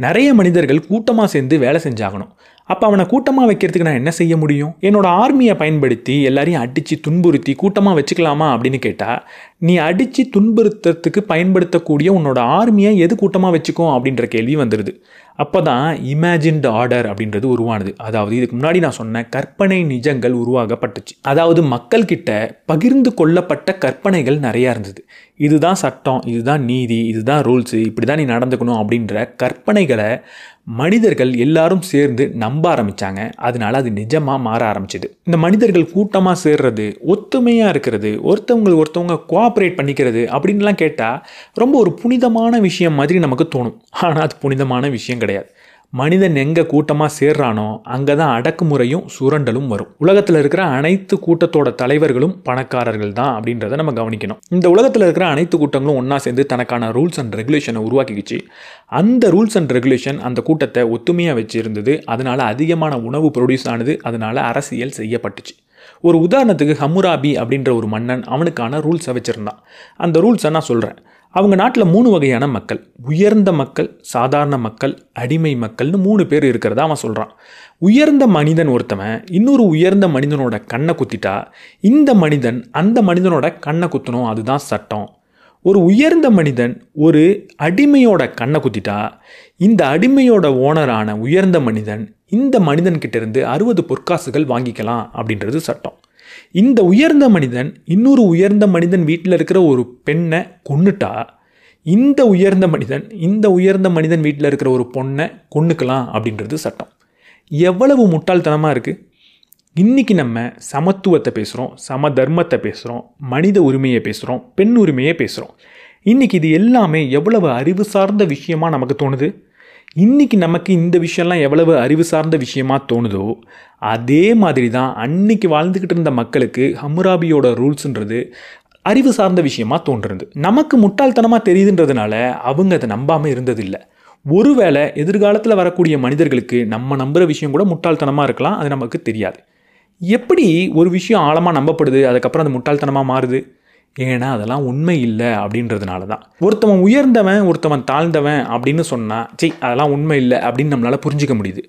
நிறைய மனிதர்கள் கூட்டமாக சேர்ந்து வேலை செஞ்சாகணும். அப்போ அவனை கூட்டமாக வைக்கிறதுக்கு நான் என்ன செய்ய முடியும்? என்னோட ஆர்மியை பயன்படுத்தி எல்லாரையும் அடித்து துன்புறுத்தி கூட்டமாக வச்சுக்கலாமா அப்படின்னு கேட்டால், நீ அடித்து துன்புறுத்துறதுக்கு பயன்படுத்தக்கூடிய உன்னோட ஆர்மியை எது கூட்டமாக வச்சுக்கோ அப்படின்ற கேள்வி வந்துடுது. அப்போ தான் இமேஜின்டு ஆர்டர் அப்படின்றது உருவானது. அதாவது இதுக்கு முன்னாடி நான் சொன்ன கற்பனை நிஜங்கள் உருவாக்கப்பட்டுச்சு. அதாவது மக்கள்கிட்ட பகிர்ந்து கொள்ளப்பட்ட கற்பனைகள் நிறையா இருந்தது. இதுதான் சட்டம், இதுதான் நீதி, இதுதான் ரூல்ஸு, இப்படி தான் நீ நடந்துக்கணும் அப்படின்ற கற்பனைகளை மனிதர்கள் எல்லாரும் சேர்ந்து நம்ப ஆரம்பித்தாங்க. அதனால அது நிஜமாக மாற ஆரம்பிச்சிது. இந்த மனிதர்கள் கூட்டமாக சேர்றது, ஒத்துமையாக இருக்கிறது, ஒருத்தவங்க கோஆப்ரேட் பண்ணிக்கிறது அப்படின்லாம் கேட்டால் ரொம்ப ஒரு புனிதமான விஷயம் மாதிரி நமக்கு தோணும். ஆனால் அது புனிதமான விஷயம் கிடையாது. மனிதன் எங்கே கூட்டமாக சேர்றானோ அங்கே தான் அடக்குமுறையும் சுரண்டலும் வரும். உலகத்தில் இருக்கிற அனைத்து கூட்டத்தோட தலைவர்களும் பணக்காரர்கள் தான் அப்படின்றத நம்ம கவனிக்கணும். இந்த உலகத்தில் இருக்கிற அனைத்து கூட்டங்களும் ஒன்றா சேர்ந்து தனக்கான ரூல்ஸ் அண்ட் ரெகுலேஷனை உருவாக்கிக்கிச்சு. அந்த ரூல்ஸ் அண்ட் ரெகுலேஷன் அந்த கூட்டத்தை ஒத்துமையாக வச்சு இருந்தது. அதனால் அதிகமான உணவு ப்ரொடியூஸ் ஆனது. அதனால் அரசியல் செய்யப்பட்டுச்சு. ஒரு உதாரணத்துக்கு ஹம்முராபி அப்படின்ற ஒரு மன்னன் அவனுக்கான ரூல்ஸை வச்சுருந்தான். அந்த ரூல்ஸை நான் சொல்கிறேன். அவங்க நாட்டில் 3 வகையான மக்கள், உயர்ந்த மக்கள், சாதாரண மக்கள், அடிமை மக்கள்னு 3 பேர் இருக்கிறதா அவன் சொல்கிறான். உயர்ந்த மனிதன் ஒருத்தவன் இன்னொரு உயர்ந்த மனிதனோட கண்ணை குத்திட்டா இந்த மனிதன் அந்த மனிதனோட கண்ணை குத்தணும், அதுதான் சட்டம். ஒரு உயர்ந்த மனிதன் ஒரு அடிமையோட கண்ணை குத்திட்டா இந்த அடிமையோட ஓனரான உயர்ந்த மனிதன் இந்த மனிதன்கிட்ட இருந்து 60 பொற்காசுகள் வாங்கிக்கலாம் அப்படின்றது சட்டம். இந்த உயர்ந்த மனிதன் இன்னொரு உயர்ந்த மனிதன் வீட்டில் இருக்கிற ஒரு பெண்ணை கொன்னுட்டா இந்த உயர்ந்த மனிதன் வீட்டில் இருக்கிற ஒரு பொண்ணை கொன்னுக்கலாம் அப்படின்றது சட்டம். எவ்வளவு முட்டாள்தனமாக இருக்குது. இன்றைக்கி நம்ம சமத்துவத்தை பேசுகிறோம், சம தர்மத்தை பேசுகிறோம், மனித உரிமையை பேசுகிறோம், பெண் உரிமையை பேசுகிறோம். இன்றைக்கி இது எல்லாமே எவ்வளவு அறிவு சார்ந்த விஷயமாக நமக்கு தோணுது. இன்றைக்கி நமக்கு இந்த விஷயம்லாம் எவ்வளவு அறிவு சார்ந்த விஷயமாக தோணுதோ அதே மாதிரி தான் அன்றைக்கி வாழ்ந்துக்கிட்டு இருந்த மக்களுக்கு ஹம்முராபியோட ரூல்ஸுன்றது அறிவு சார்ந்த விஷயமாக தோன்றுறது. நமக்கு முட்டாள்தனமாக தெரியுதுன்றதுனால அவங்க அதை நம்பாமல் இருந்ததில்லை. ஒருவேளை எதிர்காலத்தில் வரக்கூடிய மனிதர்களுக்கு நம்ம நம்புகிற விஷயம் கூட முட்டாள்தனமாக இருக்கலாம், அது நமக்கு தெரியாது. எப்படி ஒரு விஷயம் ஆழமாக நம்பப்படுது, அதுக்கப்புறம் அது முட்டாள்தனமாக மாறுது? ஏன்னா அதெல்லாம் உண்மை இல்லை அப்படின்றதுனால தான். ஒருத்தவன் உயர்ந்தவன் ஒருத்தவன் தாழ்ந்தவன் அப்படின்னு சொன்னால் அதெல்லாம் உண்மை இல்லை அப்படின்னு நம்மளால் புரிஞ்சிக்க முடியுது.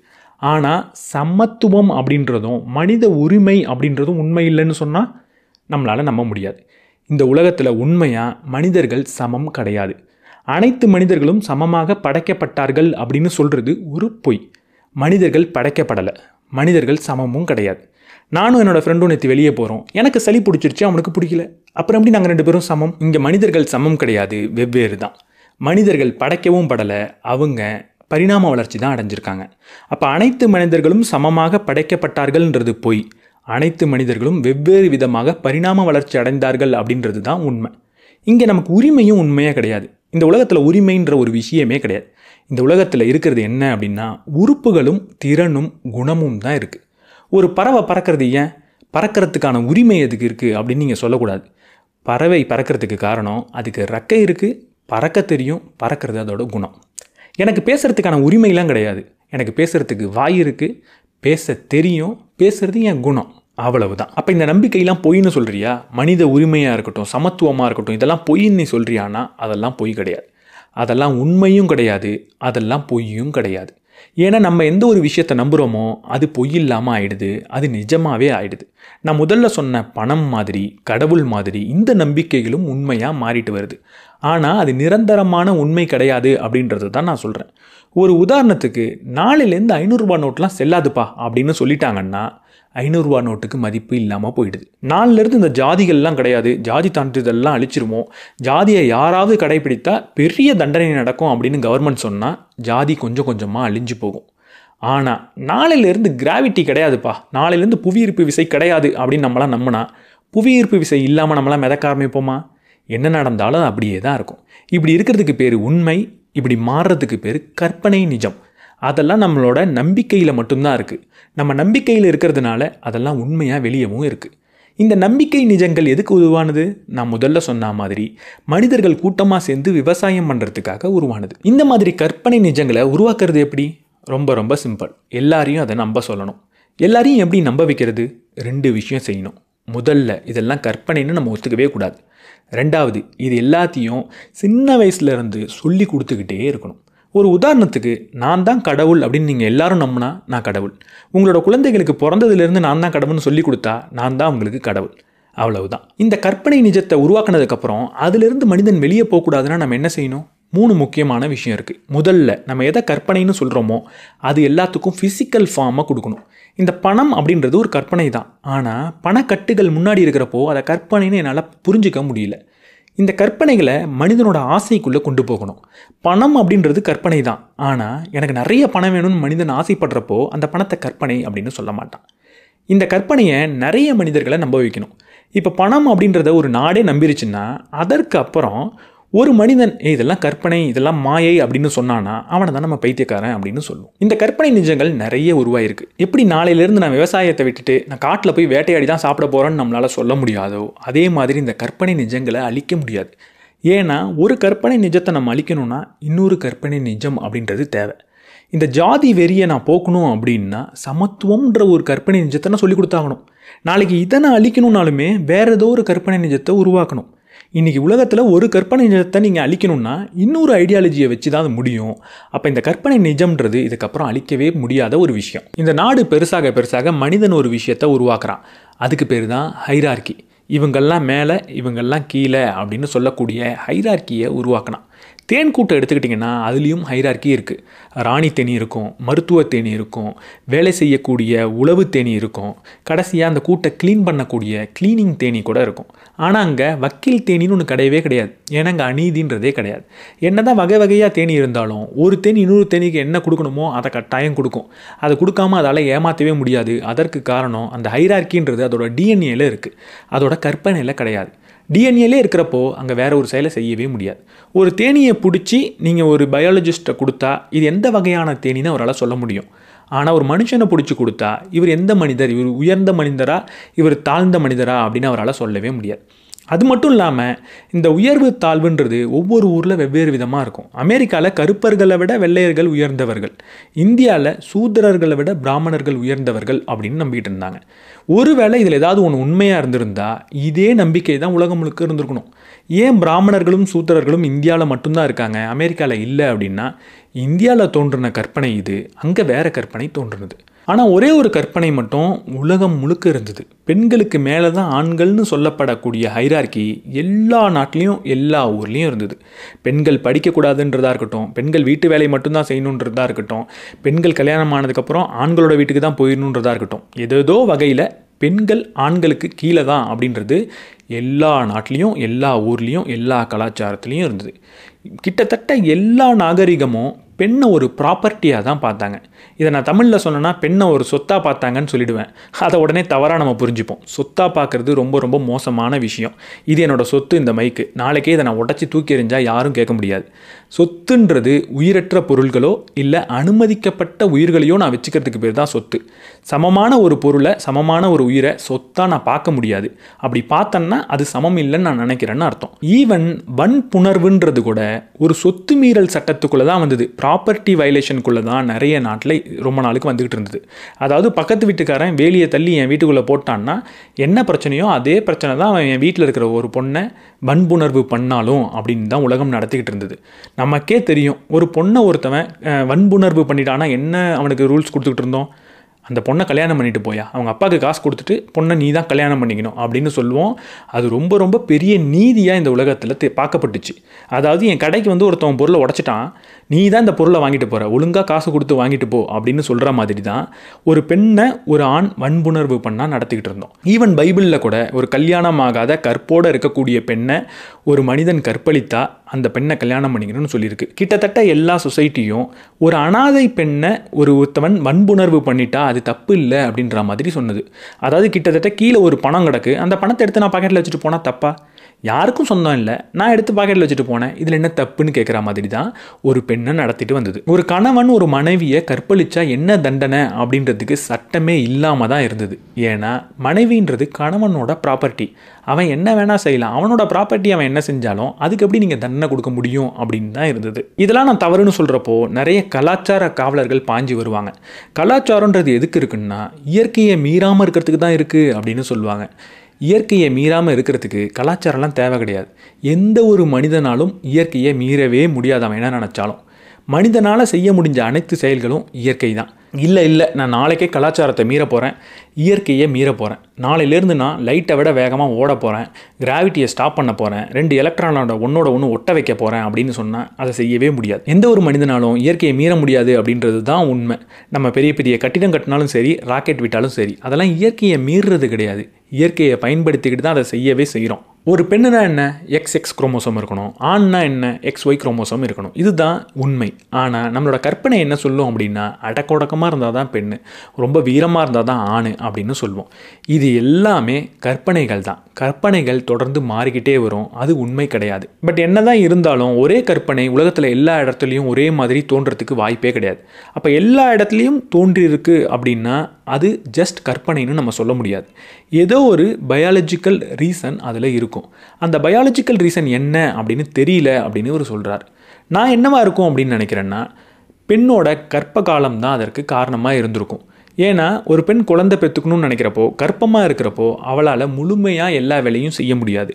ஆனால் சமத்துவம் அப்படின்றதும் மனித உரிமை அப்படின்றதும் உண்மை இல்லைன்னு சொன்னால் நம்மளால் நம்ப முடியாது. இந்த உலகத்தில் உண்மையாக மனிதர்கள் சமம் கிடையாது. அனைத்து மனிதர்களும் சமமாக படைக்கப்பட்டார்கள் அப்படின்னு சொல்கிறது ஒரு பொய். மனிதர்கள் படைக்கப்படலை, மனிதர்கள் சமமும் கிடையாது. நானும் என்னோடய ஃப்ரெண்டும் நேற்று வெளியே போகிறோம், எனக்கு சளி பிடிச்சிருச்சு, அவனுக்கு பிடிக்கல, அப்புறம் எப்படி நாங்கள் 2 பேரும் சமம்? இங்கே மனிதர்கள் சமம் கிடையாது, வெவ்வேறு தான். மனிதர்கள் படைக்கவும் படலை, அவங்க பரிணாம வளர்ச்சி தான் அடைஞ்சிருக்காங்க. அப்போ அனைத்து மனிதர்களும் சமமாக படைக்கப்பட்டார்கள்ன்றது பொய். அனைத்து மனிதர்களும் வெவ்வேறு விதமாக பரிணாம வளர்ச்சி அடைந்தார்கள் அப்படின்றது தான் உண்மை. இங்கே நமக்கு உரிமையும் உண்மையாக கிடையாது. இந்த உலகத்தில் உரிமைன்ற ஒரு விஷயமே கிடையாது. இந்த உலகத்தில் இருக்கிறது என்ன அப்படின்னா உறுப்புகளும் திறனும் குணமும் தான் இருக்குது. ஒரு பறவை பறக்கிறது ஏன்? பறக்கிறதுக்கான உரிமை எதுக்கு இருக்குது அப்படின்னு நீங்கள் சொல்லக்கூடாது. பறவை பறக்கிறதுக்கு காரணம் அதுக்கு ரெக்கை இருக்குது, பறக்க தெரியும், பறக்கிறது அதோட குணம். எனக்கு பேசுகிறதுக்கான உரிமைலாம் கிடையாது. எனக்கு பேசுகிறதுக்கு வாய் இருக்குது, பேச தெரியும், பேசுகிறது என் குணம், அவ்வளவுதான். அப்போ இந்த நம்பிக்கையெல்லாம் பொய்ன்னு சொல்கிறியா? மனித உரிமையாக இருக்கட்டும், சமத்துவமாக இருக்கட்டும், இதெல்லாம் பொய்ன்னு நீ சொல்கிறியானா அதெல்லாம் பொய் கிடையாது. அதெல்லாம் உண்மையும் கிடையாது, அதெல்லாம் பொய்யும் கிடையாது. ஏன்னா நம்ம எந்த ஒரு விஷயத்தை நம்புகிறோமோ அது பொய் இல்லாமல் ஆயிடுது, அது நிஜமாகவே ஆயிடுது. நான் முதல்ல சொன்ன பணம் மாதிரி, கடவுள் மாதிரி இந்த நம்பிக்கைகளும் உண்மையாக மாறிட்டு வருது. ஆனால் அது நிரந்தரமான உண்மை கிடையாது அப்படின்றது தான் நான் சொல்கிறேன். ஒரு உதாரணத்துக்கு நாளையிலேருந்து 500 ரூபா நோட்லாம் செல்லாதுப்பா அப்படின்னு சொல்லிட்டாங்கன்னா 500 ரூபா நோட்டுக்கு மதிப்பு இல்லாமல் போயிடுது. நாளிலேருந்து இந்த ஜாதிகள்லாம் கிடையாது, ஜாதி சான்றிதழ்லாம் அழிச்சிருவோம், ஜாதியை யாராவது கடைப்பிடித்தா பெரிய தண்டனை நடக்கும் அப்படின்னு கவர்மெண்ட் சொன்னால் ஜாதி கொஞ்சம் கொஞ்சமாக அழிஞ்சு போகும். ஆனால் நாளையிலேருந்து கிராவிட்டி கிடையாதுப்பா, நாளையிலேருந்து புவியீர்ப்பு விசை கிடையாது அப்படின்னு நம்மளாம் நம்பினா புவியீர்ப்பு விசை இல்லாமல் நம்மளாம் மிதக்க ஆரம்பிப்போமா? என்ன நடந்தாலும் அது அப்படியே தான் இருக்கும். இப்படி இருக்கிறதுக்கு பேர் உண்மை, இப்படி மாறுறதுக்கு பேர் கற்பனை நிஜம். அதெல்லாம் நம்மளோட நம்பிக்கையில் மட்டும்தான் இருக்குது. நம்ம நம்பிக்கையில் இருக்கிறதுனால அதெல்லாம் உண்மையாக வெளியவும் இருக்குது. இந்த நம்பிக்கை நிஜங்கள் எதுக்கு உருவானது? நான் முதல்ல சொன்ன மாதிரி மனிதர்கள் கூட்டமாக சேர்ந்து விவசாயம் பண்ணுறதுக்காக உருவானது. இந்த மாதிரி கற்பனை நிஜங்களை உருவாக்குறது எப்படி? ரொம்ப ரொம்ப சிம்பிள். எல்லாரையும் அதை நம்ப சொல்லணும். எல்லாரையும் எப்படி நம்ப வைக்கிறது? 2 விஷயம் செய்யணும். முதல்ல இதெல்லாம் கற்பனைன்னு நம்ம ஒத்துக்கவே கூடாது. 2வது இது எல்லாத்தையும் சின்ன வயசுலேருந்து சொல்லி கொடுத்துக்கிட்டே இருக்கணும். ஒரு உதாரணத்துக்கு நான் தான் கடவுள் அப்படின்னு நீங்கள் எல்லாரும் நம்பினா நான் கடவுள். உங்களோட குழந்தைகளுக்கு பிறந்ததுலேருந்து நான் தான் கடவுள்னு சொல்லி கொடுத்தா நான் தான் உங்களுக்கு கடவுள், அவ்வளவுதான். இந்த கற்பனை நிஜத்தை உருவாக்குனதுக்கப்புறம் அதிலிருந்து மனிதன் வெளியே போகக்கூடாதுன்னா நம்ம என்ன செய்யணும்? 3 முக்கியமான விஷயம் இருக்குது. முதல்ல நம்ம எதை கற்பனைன்னு சொல்கிறோமோ அது எல்லாத்துக்கும் ஃபிசிக்கல் ஃபார்மாக கொடுக்கணும். இந்த பணம் அப்படின்றது ஒரு கற்பனை தான். ஆனால் பணக்கட்டுகள் முன்னாடி இருக்கிறப்போ அதை கற்பனைன்னு என்னால் புரிஞ்சிக்க முடியல. இந்த கற்பனைகளை மனிதனோட ஆசைக்குள்ளே கொண்டு போகணும். பணம் அப்படின்றது கற்பனை தான். ஆனால் எனக்கு நிறைய பணம் வேணும்னு மனிதன் ஆசைப்படுறப்போ அந்த பணத்தை கற்பனை அப்படின்னு சொல்ல மாட்டான். இந்த கற்பனையை நிறைய மனிதர்களை நம்ப வைக்கணும். இப்போ பணம் அப்படின்றத ஒரு நாடே நம்பிருச்சுன்னா அதற்கு அப்புறம் ஒரு மனிதன் இதெல்லாம் கற்பனை, இதெல்லாம் மாயை அப்படின்னு சொன்னான்னா அவனை தான் நம்ம பைத்தியக்காரன் அப்படின்னு சொல்லுவோம். இந்த கற்பனை நிஜங்கள் நிறைய உருவாயிருக்கு. எப்படி நாளையிலேருந்து நான் விவசாயத்தை விட்டுட்டு நான் காட்டில் போய் வேட்டையாடி தான் சாப்பிட போகிறேன்னு நம்மளால் சொல்ல முடியாதோ, அதே மாதிரி இந்த கற்பனை நிஜங்களை அழிக்க முடியாது. ஏன்னா ஒரு கற்பனை நிஜத்தை நம்ம அழிக்கணும்னா இன்னொரு கற்பனை நிஜம் அப்படின்றது தேவை. இந்த ஜாதி வெறியை நான் போக்கணும் அப்படின்னா சமத்துவம்ன்ற ஒரு கற்பனை நிஜத்தை நான் சொல்லி கொடுத்தாகணும். நாளைக்கு இதை நான் அழிக்கணும்னாலுமே வேற ஏதோ ஒரு கற்பனை நிஜத்தை உருவாக்கணும். இன்றைக்கி உலகத்தில் ஒரு கற்பனை நிஜத்தை நீங்கள் அழிக்கணும்னா இன்னொரு ஐடியாலஜியை வச்சு தான் அது முடியும். அப்போ இந்த கற்பனை நிஜம்ன்றது இதுக்கப்புறம் அழிக்கவே முடியாத ஒரு விஷயம். இந்த நாடு பெருசாக பெருசாக மனிதன் ஒரு விஷயத்தை உருவாக்குறான். அதுக்கு பேர் தான் ஹைரார்கி. இவங்கெல்லாம் மேலே இவங்கெல்லாம் கீழே அப்படின்னு சொல்லக்கூடிய ஹைரார்கியை உருவாக்கினான். தேன் கூட்டை எடுத்துக்கிட்டிங்கன்னா அதுலேயும் ஹைரார்கி இருக்குது. ராணி தேனி இருக்கும், மருத்துவ தேனி இருக்கும், வேலை செய்யக்கூடிய உளவு தேனி இருக்கும், கடைசியாக அந்த கூட்டை க்ளீன் பண்ணக்கூடிய க்ளீனிங் தேனி கூட இருக்கும். ஆனால் அங்கே வக்கீல் தேனின்னு ஒன்று கிடையவே கிடையாது. ஏன்னா அங்கே அநீதின்றதே கிடையாது. என்ன தான் வகை வகையாக தேனி இருந்தாலும் ஒரு தேனி இன்னொரு தேனிக்கு என்ன கொடுக்கணுமோ அதை கட்டாயம் கொடுக்கும். அதை கொடுக்காம அதால் ஏமாற்றவே முடியாது. அதற்கு காரணம் அந்த ஹைரார்கின்றது அதோட டிஎன்ஏல இருக்குது, அதோட கற்பனையில் கிடையாது. டிஎன்ஏலே இருக்கிறப்போ அங்கே வேற ஒரு செயலை செய்யவே முடியாது. ஒரு தேனியை பிடிச்சி நீங்கள் ஒரு பயாலஜிஸ்ட்டை கொடுத்தா இது எந்த வகையான தேனின்னு அவரால் சொல்ல முடியும். ஆனால் ஒரு மனுஷனை பிடிச்சி கொடுத்தா இவர் எந்த மனிதர், இவர் உயர்ந்த மனிதரா இவர் தாழ்ந்த மனிதரா அப்படின்னு அவரால் சொல்லவே முடியாது. அது மட்டும் இல்லாமல் இந்த உயர்வு தாழ்வுன்றது ஒவ்வொரு ஊரில் வெவ்வேறு விதமாக இருக்கும். அமெரிக்காவில் கருப்பர்களை விட வெள்ளையர்கள் உயர்ந்தவர்கள், இந்தியாவில் சூத்திரர்களை விட பிராமணர்கள் உயர்ந்தவர்கள் அப்படின்னு நம்பிக்கிட்டு இருந்தாங்க. ஒருவேளை இதில் ஏதாவது ஒன்று உண்மையாக இருந்திருந்தா இதே நம்பிக்கை தான் உலகம் முழுக்க இருந்திருக்கணும். ஏன் பிராமணர்களும் சூத்திரர்களும் இந்தியாவில் மட்டும்தான் இருக்காங்க, அமெரிக்காவில் இல்லை அப்படின்னா இந்தியாவில் தோன்றின கற்பனை இது, அங்கே வேற கற்பனை தோன்றுனது. ஆனால் ஒரே ஒரு கற்பனை மட்டும் உலகம் முழுக்க இருந்தது. பெண்களுக்கு மேலே தான் ஆண்கள்னு சொல்லப்படக்கூடிய ஹைரார்கி எல்லா நாட்டிலையும் எல்லா ஊர்லேயும் இருந்தது. பெண்கள் படிக்கக்கூடாதுன்றதா இருக்கட்டும், பெண்கள் வீட்டு வேலையை மட்டும்தான் செய்யணுன்றதா இருக்கட்டும், பெண்கள் கல்யாணம் ஆனதுக்கப்புறம் ஆண்களோட வீட்டுக்கு தான் போயிடணுன்றதா இருக்கட்டும், ஏதேதோ வகையில் பெண்கள் ஆண்களுக்கு கீழே தான் அப்படின்றது எல்லா நாட்டிலையும் எல்லா ஊர்லேயும் எல்லா கலாச்சாரத்துலேயும் இருந்தது. கிட்டத்தட்ட எல்லா நாகரிகமும் பெண்ணை ஒரு ப்ராப்பர்ட்டியாக தான் பார்த்தாங்க. இதை நான் தமிழில் சொன்னேன்னா பெண்ணை ஒரு சொத்தாக பார்த்தாங்கன்னு சொல்லிடுவேன். அதை உடனே தவறாக நம்ம புரிஞ்சுப்போம். சொத்தாக பார்க்குறது ரொம்ப ரொம்ப மோசமான விஷயம். இது என்னோடய சொத்து, இந்த மைக்கு, நாளைக்கே இதை நான் உடச்சி தூக்கி எறிஞ்சால் யாரும் கேட்க முடியாது. சொத்துன்றது உயிரற்ற பொருள்களோ இல்லை அனுமதிக்கப்பட்ட உயிர்களையோ நான் வச்சுக்கிறதுக்கு பேர் தான் சொத்து. சமமான ஒரு பொருளை, சமமான ஒரு உயிரை சொத்தாக நான் பார்க்க முடியாது. அப்படி பார்த்தேன்னா அது சமம் இல்லைன்னு நான் நினைக்கிறேன்னு அர்த்தம். ஈவன் வன்புணர்வுன்றது கூட ஒரு சொத்து மீறல் சட்டத்துக்குள்ளே தான் வந்தது. ப்ராப்பர்ட்டி வயலேஷனுக்குள்ளே தான் நிறைய நாட்டில் ரொம்ப நாளுக்கு வந்துக்கிட்டு இருந்தது. அதாவது பக்கத்து வீட்டுக்காரன் வேலியை தள்ளி என் வீட்டுக்குள்ளே போட்டான்னா என்ன பிரச்சனையோ அதே பிரச்சனை தான் அவன் என் வீட்டில் இருக்கிற ஒரு பொண்ணை வன்புணர்வு பண்ணாலும் அப்படின்னு தான் உலகம் நடத்திக்கிட்டு இருந்தது. நமக்கே தெரியும், ஒரு பொண்ணை ஒருத்தவன் வன்புணர்வு பண்ணிட்டானா என்ன அவனுக்கு ரூல்ஸ் கொடுத்துக்கிட்டு இருந்தோம். அந்த பொண்ணை கல்யாணம் பண்ணிட்டு போயா, அவங்க அப்பாவுக்கு காசு கொடுத்துட்டு பொண்ணை நீ தான் கல்யாணம் பண்ணிக்கணும் அப்படின்னு சொல்லுவோம். அது ரொம்ப ரொம்ப பெரிய நீதியாக இந்த உலகத்தில் பார்க்கப்பட்டுச்சு. அதாவது என் கடைக்கு வந்து ஒருத்தவன் பொருளை உடச்சிட்டான், நீ தான் இந்த பொருளை வாங்கிட்டு போகிற, ஒழுங்காக காசு கொடுத்து வாங்கிட்டு போ அப்படின்னு சொல்கிற மாதிரி தான் ஒரு பெண்ணை ஒரு ஆண் வன்புணர்வு பண்ணால் நடத்திக்கிட்டு இருந்தோம். ஈவன் பைபிளில் கூட ஒரு கல்யாணம் ஆகாத கற்போடு இருக்கக்கூடிய பெண்ணை ஒரு மனிதன் கற்பழித்தா அந்த பெண்ணை கல்யாணம் பண்ணிக்கணும்னு சொல்லியிருக்கு. கிட்டத்தட்ட எல்லா சொசைட்டியும் ஒரு அனாதை பெண்ணை ஒருத்தவன் வன்புணர்வு பண்ணிட்டா அது தப்பு இல்லை அப்படின்ற மாதிரி சொன்னது. அதாவது கிட்டத்தட்ட கீழே ஒரு பணம் கிடக்கு, அந்த பணத்தை எடுத்து நான் பாக்கெட்டில் வச்சுட்டு போனால் தப்பா? யாருக்கும் சொந்தம் இல்லை, நான் எடுத்து பாக்கெட்டில் வச்சுட்டு போனேன், இதில் என்ன தப்புன்னு கேட்குற மாதிரி தான் ஒரு பெண்ணை நடத்திட்டு வந்தது. ஒரு கணவன் ஒரு மனைவியை கற்பழிச்சா என்ன தண்டனை அப்படின்றதுக்கு சட்டமே இல்லாமல் தான் இருந்தது. ஏன்னா மனைவின்றது கணவனோட ப்ராப்பர்ட்டி, அவன் என்ன வேணால் செய்யலாம், அவனோட ப்ராப்பர்ட்டி அவன் என்ன செஞ்சாலும் அதுக்கு எப்படி நீங்கள் தண்டனை கொடுக்க முடியும் அப்படின்னு தான் இருந்தது. இதெல்லாம் நான் தவறுன்னு சொல்கிறப்போ நிறைய கலாச்சார காவலர்கள் பாஞ்சு வருவாங்க. கலாச்சாரன்றது எதுக்கு இருக்குன்னா இயற்கையை மீறாமல் இருக்கிறதுக்கு தான் இருக்குது அப்படின்னு சொல்லுவாங்க. இயற்கையை மீறாமல் இருக்கிறதுக்கு கலாச்சாரம்லாம் தேவை கிடையாது. எந்த ஒரு மனிதனாலும் இயற்கையை மீறவே முடியாது. அவன் என்ன நினச்சாலும் மனிதனால் செய்ய முடிஞ்ச அனைத்து செயல்களும் இயற்கை தான். இல்லை நான் நாளைக்கே கலாச்சாரத்தை மீற போகிறேன், இயற்கையை மீற போகிறேன், நாளையிலேருந்து நான் லைட்டை விட வேகமாக ஓட போகிறேன், கிராவிட்டியை ஸ்டாப் பண்ண போகிறேன், 2 எலக்ட்ரானோட ஒன்றோட ஒன்று ஒட்ட வைக்க போகிறேன் அப்படின்னு சொன்னால் அதை செய்யவே முடியாது. எந்த ஒரு மனிதனாலும் இயற்கையை மீற முடியாது அப்படின்றது தான் உண்மை. நம்ம பெரிய பெரிய கட்டிடம் கட்டினாலும் சரி, ராக்கெட் விட்டாலும் சரி, அதெல்லாம் இயற்கையை மீறுறது கிடையாது. இயற்கையை பயன்படுத்திக்கிட்டு தான் அதை செய்யவே செய்கிறோம். ஒரு பெண்ணுனா என்ன, XX குரோமோசோம் இருக்கணும், ஆண்னா என்ன, XY குரோமோசோம் இருக்கணும். இதுதான் உண்மை. ஆனால் நம்மளோட கற்பனை என்ன சொல்லும் அப்படின்னா, அடக்கொடக்கமாக இருந்தால் தான் பெண்ணு, ரொம்ப வீரமாக இருந்தால் தான் ஆண் அப்படின்னு சொல்லுவோம். இது எல்லாமே கற்பனைகள் தான். கற்பனைகள் தொடர்ந்து மாறிக்கிட்டே வரும், அது உண்மை கிடையாது. பட் என்ன தான் இருந்தாலும் ஒரே கற்பனை உலகத்தில் எல்லா இடத்துலையும் ஒரே மாதிரி தோன்றதுக்கு வாய்ப்பே கிடையாது. அப்போ எல்லா இடத்துலையும் தோன்றியிருக்கு அப்படின்னா அது ஜஸ்ட் கற்பனைன்னு நம்ம சொல்ல முடியாது. ஏதோ ஒரு பயாலஜிக்கல் ரீசன் அதில் இருக்கும். அந்த பயாலஜிக்கல் ரீசன் என்ன அப்படின்னு தெரியல அப்படின்னு இவர் சொல்கிறார். நான் என்னவா இருக்கும் அப்படின்னு நினைக்கிறேன்னா, பெண்ணோட கர்ப்ப காலம் தான் அதற்கு காரணமாக இருந்திருக்கும். ஏன்னா ஒரு பெண் குழந்தை பெற்றுக்கணும்னு நினைக்கிறப்போ, கர்ப்பமாக இருக்கிறப்போ அவளால் முழுமையாக எல்லா வேலையும் செய்ய முடியாது.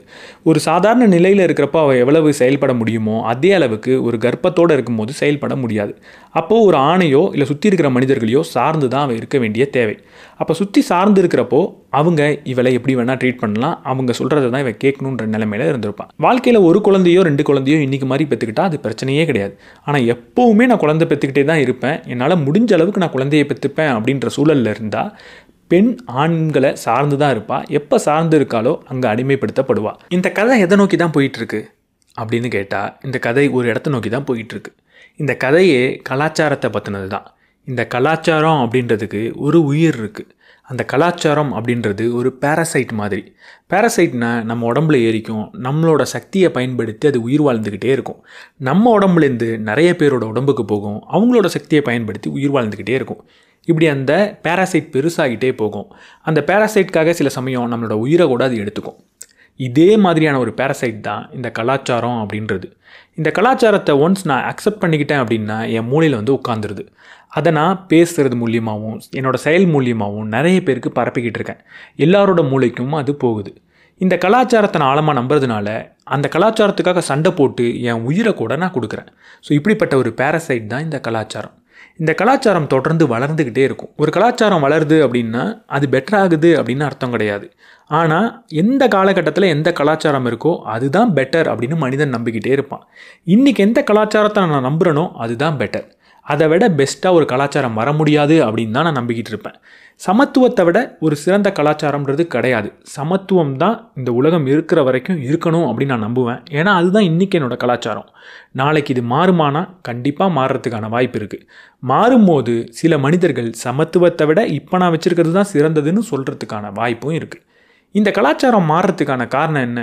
ஒரு சாதாரண நிலையில் இருக்கிறப்போ அவள் எவ்வளவு செயல்பட முடியுமோ அதே அளவுக்கு ஒரு கர்ப்பத்தோடு இருக்கும்போது செயல்பட முடியாது. அப்போது ஒரு ஆணையோ இல்லை சுற்றி இருக்கிற மனிதர்களையோ சார்ந்து தான் அவள் இருக்க வேண்டிய தேவை. அப்போ சுற்றி சார்ந்து இருக்கிறப்போ அவங்க இவளை எப்படி வேணால் ட்ரீட் பண்ணலாம், அவங்க சொல்கிறத தான் இவன் கேட்கணுன்ற நிலைமையில் இருந்திருப்பான். வாழ்க்கையில் ஒரு குழந்தையோ 2 குழந்தையோ இன்றைக்கி மாதிரி பெற்றுக்கிட்டா அது பிரச்சனையே கிடையாது. ஆனால் எப்போவுமே நான் குழந்தை பெற்றுக்கிட்டே தான் இருப்பேன், என்னால் முடிஞ்ச அளவுக்கு நான் குழந்தையை பெற்றுப்பேன் அப்படின்ற சூழலில் இருந்தால் பெண் ஆண்களை சார்ந்து தான் இருப்பாள். எப்போ சார்ந்து இருக்காலோ அங்கே அடிமைப்படுத்தப்படுவாள். இந்த கதை எதை நோக்கி தான் போயிட்டுருக்கு அப்படின்னு கேட்டால், இந்த கதை ஒரு இடத்த நோக்கி தான் போயிட்டுருக்கு. இந்த கதையே கலாச்சாரத்தை பற்றினது தான். இந்த கலாச்சாரம் அப்படின்றதுக்கு ஒரு உயிர் இருக்குது. அந்த கலாச்சாரம் அப்படின்றது ஒரு பேரசைட் மாதிரி. பேரசைட்னா நம்ம உடம்புல ஏறிக்கும், நம்மளோட சக்தியை பயன்படுத்தி அது உயிர் வாழ்ந்துக்கிட்டே இருக்கும். நம்ம உடம்புலேருந்து நிறைய பேரோட உடம்புக்கு போகும், அவங்களோட சக்தியை பயன்படுத்தி உயிர் வாழ்ந்துக்கிட்டே இருக்கும். இப்படி அந்த பேராசைட் பெருசாகிட்டே போகும். அந்த பேராசைட்காக சில சமயம் நம்மளோட உயிரை கூட அது எடுத்துக்கும். இதே மாதிரியான ஒரு பேரசைட் தான் இந்த கலாச்சாரம் அப்படின்றது. இந்த கலாச்சாரத்தை ஒன்ஸ் நான் அக்செப்ட் பண்ணிக்கிட்டேன் அப்படின்னா என் மூளையில் வந்து உட்காந்துருது. அதை நான் பேசுகிறது மூலியமாகவும் என்னோடய செயல் மூலியமாகவும் நிறைய பேருக்கு பரப்பிக்கிட்டு இருக்கேன். எல்லாரோட மூளைக்கும் அது போகுது. இந்த கலாச்சாரத்தை நான் ஆழமாக நம்புறதுனால அந்த கலாச்சாரத்துக்காக சண்டை போட்டு என் உயிரை கூட நான் கொடுக்குறேன். ஸோ இப்படிப்பட்ட ஒரு பேரசைட் தான் இந்த கலாச்சாரம். இந்த கலாச்சாரம் தொடர்ந்து வளர்ந்துக்கிட்டே இருக்கும். ஒரு கலாச்சாரம் வளருது அப்படின்னா அது பெட்டர் ஆகுது அப்படின்னு அர்த்தம் கிடையாது. ஆனால் எந்த காலகட்டத்தில் எந்த கலாச்சாரம் இருக்கோ அதுதான் பெட்டர் அப்படின்னு மனிதன் நம்பிக்கிட்டே இருப்பான். இன்றைக்கி எந்த கலாச்சாரத்தை நான் நம்புகிறேனோ அதுதான் பெட்டர். அதை விட பெஸ்ட்டாக ஒரு கலாச்சாரம் வர முடியாது அப்படின்னு தான் நான் நம்பிக்கிட்டு இருப்பேன். சமத்துவத்தை விட ஒரு சிறந்த கலாச்சாரம்ன்றது கிடையாது. சமத்துவம் தான் இந்த உலகம் இருக்கிற வரைக்கும் இருக்கணும் அப்படின்னு நான் நம்புவேன். ஏன்னா அதுதான் இன்றைக்கி என்னோடய கலாச்சாரம். நாளைக்கு இது மாறுமானா கண்டிப்பாக மாறுறதுக்கான வாய்ப்பு இருக்குது. மாறும்போது சில மனிதர்கள் சமத்துவத்தை விட இப்போ நான் வச்சுருக்கிறது தான் சிறந்ததுன்னு சொல்கிறதுக்கான வாய்ப்பும் இருக்குது. இந்த கலாச்சாரம் மாறுறதுக்கான காரணம் என்ன?